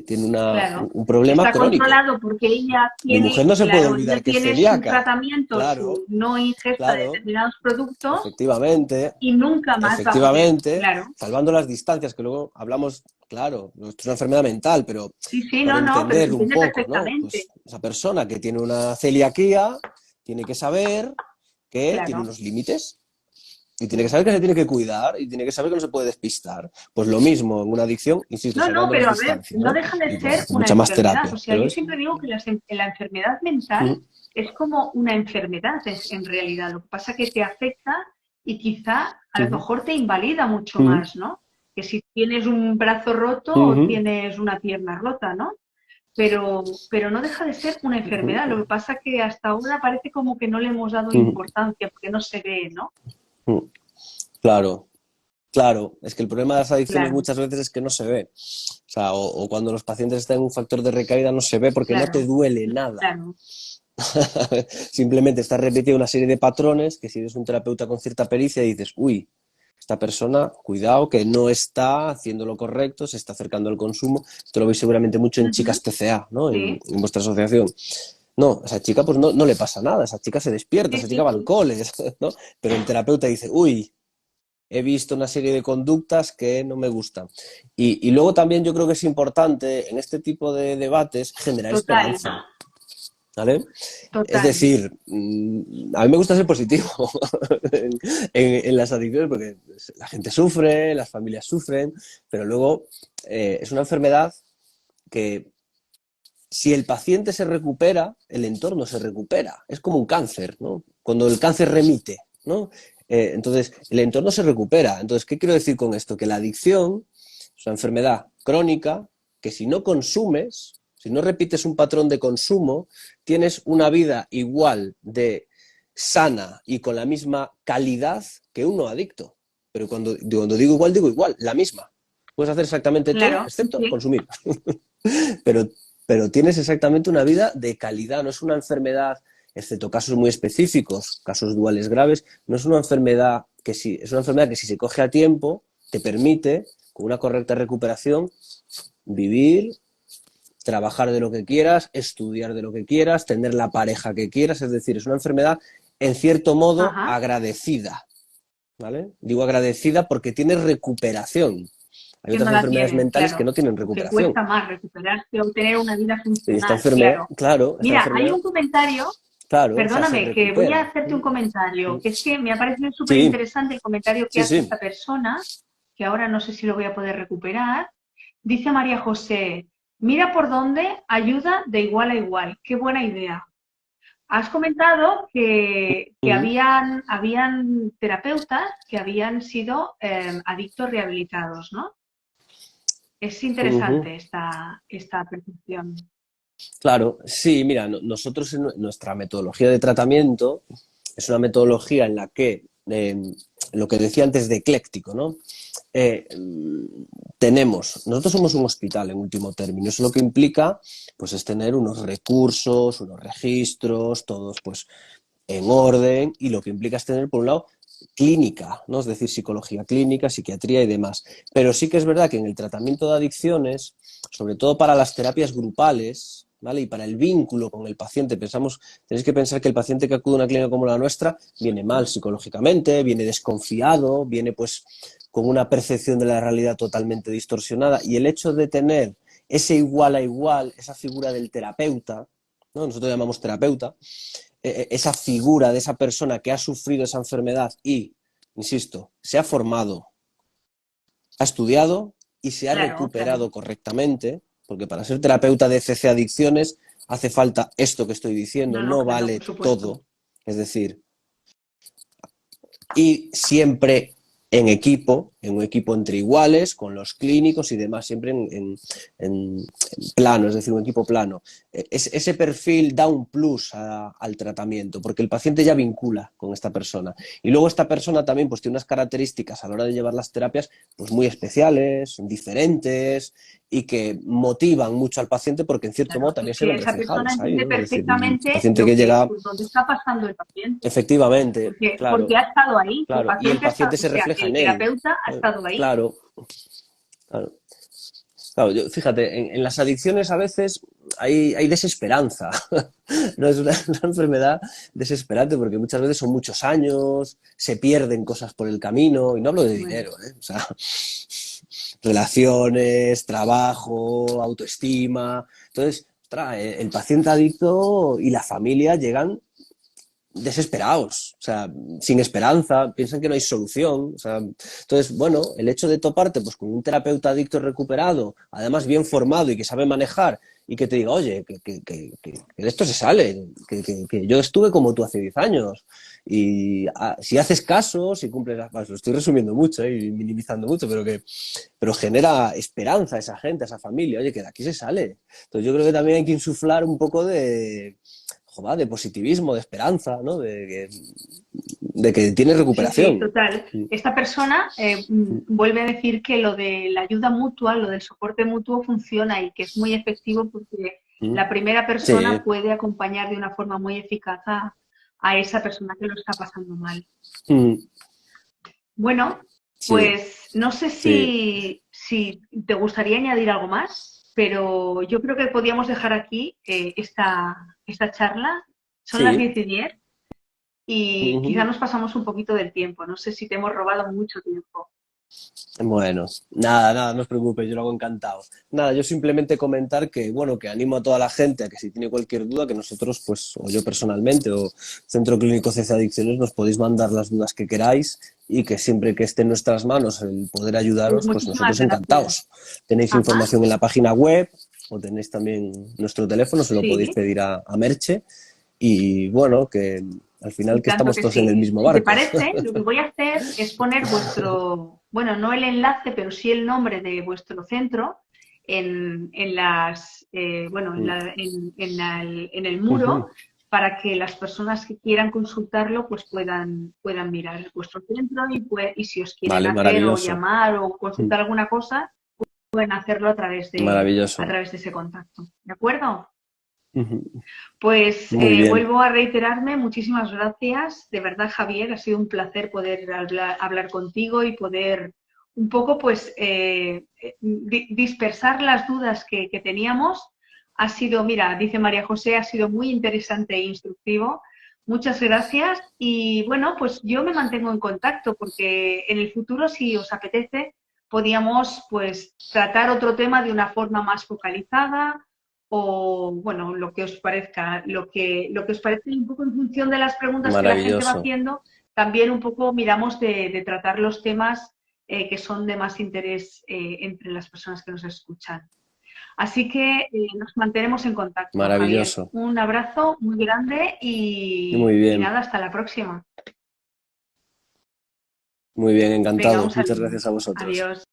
tiene Claro, un problema está crónico. controlado porque ella Mi mujer tiene, no se puede claro, ella olvidar que es tiene su celíaca. tratamiento, Claro, su no ingesta de claro, determinados productos efectivamente. y nunca más va a poder, Efectivamente, claro. salvando las distancias, que luego hablamos, claro, esto es una enfermedad mental, pero Sí, sí, por no, no, pero se entender un entiende poco, ¿no? perfectamente. Pues esa persona que tiene una celiaquía, tiene que saber que tiene claro. unos límites y tiene que saber que se tiene que cuidar y tiene que saber que no se puede despistar. Pues lo mismo en una adicción, insisto, No, no, salvando las pero a ver, distancias, no ¿no? deja de Y ser pues una mucha más enfermedad. O terapia, sea, pero yo es... siempre digo que la enfermedad mental es como una enfermedad en realidad. Lo que pasa es que te afecta y quizá a lo Ujú, mejor te invalida mucho ujú, más, ¿no? Que si tienes un brazo roto o ujú, tienes una pierna rota, ¿no? Pero no deja de ser una enfermedad. Lo que pasa es que hasta ahora parece como que no le hemos dado ujú, importancia porque no se ve, ¿no? ujú. Claro, claro. Es que el problema de las adicciones Claro, muchas veces es que no se ve. O sea, o cuando los pacientes están en un factor de recaída no se ve porque no te claro, duele nada. claro. Simplemente estás repitiendo una serie de patrones que si eres un terapeuta con cierta pericia dices, uy, esta persona, cuidado, que no está haciendo lo correcto, se está acercando al consumo. Esto lo veis seguramente mucho en Ujú, chicas TCA, ¿no? sí, En vuestra asociación. No, a esa chica pues no le pasa nada, esa chica se despierta, sí, esa chica sí, va al sí. cole, ¿no? Pero el terapeuta dice, uy, he visto una serie de conductas que no me gustan. Y luego también yo creo que es importante en este tipo de debates generar Total, esperanza, ¿vale? Es total. decir, a mí me gusta ser positivo en las adicciones porque la gente sufre, las familias sufren, pero luego es una enfermedad que si el paciente se recupera, el entorno se recupera. Es como un cáncer, ¿no? Cuando el cáncer remite, ¿no? Entonces, el entorno se recupera. Entonces, ¿qué quiero decir con esto? Que la adicción es una enfermedad crónica que si no consumes, si no repites un patrón de consumo, tienes una vida igual de sana y con la misma calidad que un no adicto. Pero cuando digo igual, la misma. Puedes hacer exactamente todo, Claro, sí, excepto sí. consumir. pero, pero tienes exactamente una vida de calidad, no es una enfermedad, excepto casos muy específicos, casos duales graves, no es una enfermedad que si, es una enfermedad que si se coge a tiempo, te permite, con una correcta recuperación, vivir, trabajar de lo que quieras, estudiar de lo que quieras, tener la pareja que quieras, es decir, es una enfermedad en cierto modo Ajá. agradecida, ¿vale? Digo agradecida porque tiene recuperación. Hay Que no otras la enfermedades tienes, mentales que claro. no tienen O que recuperación. cuesta más recuperarse o tener una vida Y esta funcional, enfermedad, claro. claro, esta Mira, hay enfermedad, un comentario, claro, o sea, se perdóname, que voy a recupera. hacerte un comentario, que es que me ha parecido súper Sí, interesante el comentario que sí, hace sí. esta persona, que ahora no sé si lo voy a poder recuperar. Dice María José, mira por dónde ayuda de igual a igual. Qué buena idea. Has comentado que Ujú, habían terapeutas que habían sido adictos rehabilitados, ¿no? Es ujú. interesante esta percepción. Claro, sí, mira, nosotros en nuestra metodología de tratamiento es una metodología en la que, lo que decía antes de ecléctico, ¿no? Eh, nosotros somos un hospital en último término, eso lo que implica pues es tener unos recursos, unos registros, todos pues en orden y lo que implica es tener por un lado clínica, ¿no? Es decir, psicología clínica, psiquiatría y demás. Pero sí que es verdad que en el tratamiento de adicciones, sobre todo para las terapias grupales, ¿vale? Y para el vínculo con el paciente, tenéis que pensar que el paciente que acude a una clínica como la nuestra viene mal psicológicamente, viene desconfiado, viene pues con una percepción de la realidad totalmente distorsionada y el hecho de tener ese igual a igual, esa figura del terapeuta, ¿no? Nosotros llamamos terapeuta, esa figura de esa persona que ha sufrido esa enfermedad y, insisto, se ha formado, ha estudiado y se ha Claro, claro. recuperado correctamente, porque para ser terapeuta de CC Adicciones hace falta esto que estoy diciendo, No, no, no claro, vale por supuesto. todo, es decir, y siempre en equipo, en un equipo entre iguales, con los clínicos y demás, siempre en plano, es decir, un equipo plano. Ese perfil da un plus al tratamiento, porque el paciente ya vincula con esta persona. Y luego esta persona también pues, tiene unas características a la hora de llevar las terapias pues, muy especiales, diferentes, y que motivan mucho al paciente porque en cierto modo Claro, y también se que ven esa persona reflejados ahí, entiende ¿no? Es decir, un perfectamente paciente que llega pues, dónde está pasando el paciente, efectivamente, porque claro, ha estado ahí, el claro, y el paciente ha estado, paciente o se sea, refleja el en él. terapeuta ha estado ahí. Claro, claro. Claro, fíjate, en las adicciones a veces hay desesperanza. No es una enfermedad desesperante porque muchas veces son muchos años, se pierden cosas por el camino, y no hablo de Bueno, dinero, ¿eh? O sea, relaciones, trabajo, autoestima. Entonces, ostras, el paciente adicto y la familia llegan desesperados, o sea, sin esperanza, piensan que no hay solución. O sea, entonces, bueno, el hecho de toparte pues, con un terapeuta adicto recuperado, además bien formado y que sabe manejar, y que te diga, oye, que de esto se sale, que yo estuve como tú hace 10 años, y si haces caso, si cumples las cosas, lo estoy resumiendo mucho y minimizando mucho, pero genera esperanza a esa gente, a esa familia, oye, que de aquí se sale. Entonces yo creo que también hay que insuflar un poco joder, de positivismo, de esperanza, ¿no? De que tiene Sí, sí, recuperación. total. Esta persona vuelve a decir que lo de la ayuda mutua, lo del soporte mutuo funciona y que es muy efectivo porque la primera Sí. persona puede acompañar de una forma muy eficaz a esa persona que lo está pasando mal. Bueno, Sí, pues no sé sí, si te gustaría añadir algo más, pero yo creo que podíamos dejar aquí esta charla. Son las sí. 10:10 y quizá nos pasamos un poquito del tiempo. No sé si te hemos robado mucho tiempo. Bueno, nada, no os preocupéis, yo lo hago encantado. Nada, yo simplemente comentar que, bueno, que animo a toda la gente a que si tiene cualquier duda, que nosotros, pues, o yo personalmente, o Centro Clínico CC Adicciones, nos podéis mandar las dudas que queráis y que siempre que esté en nuestras manos el poder Pues ayudaros, pues muchísimas nosotros gracias. encantados. Tenéis Ajá, información en la página web o tenéis también nuestro teléfono, se lo podéis sí, pedir a Merche y, bueno, que al final y que tanto estamos que todos en sí. el mismo Si te barco. parece, lo que voy a hacer es poner bueno, no el enlace, pero sí el nombre de vuestro centro bueno, en el muro para que las personas que quieran consultarlo pues puedan mirar vuestro centro y si os quieren Vale, hacer o maravilloso, llamar o consultar alguna cosa, pueden hacerlo a maravilloso. través de ese contacto. ¿De acuerdo? Ujú. Pues Muy bien, vuelvo a reiterarme, muchísimas gracias. De verdad, Javier, ha sido un placer poder hablar contigo y poder un poco pues dispersar las dudas que teníamos. Ha sido, mira, dice María José, ha sido muy interesante e instructivo. Muchas gracias y bueno, pues yo me mantengo en contacto porque en el futuro, si os apetece, podíamos pues tratar otro tema de una forma más focalizada o, bueno, lo que os parezca, lo que os parezca un poco en función de las preguntas que la gente va maravilloso. haciendo, también un poco miramos de tratar los temas que son de más interés entre las personas que nos escuchan. Así que nos mantenemos en contacto, Javier. Maravilloso. Un abrazo muy grande Muy y bien, nada, hasta la próxima. muy bien, Venga, encantado. un Muchas saludo. gracias a vosotros. Adiós.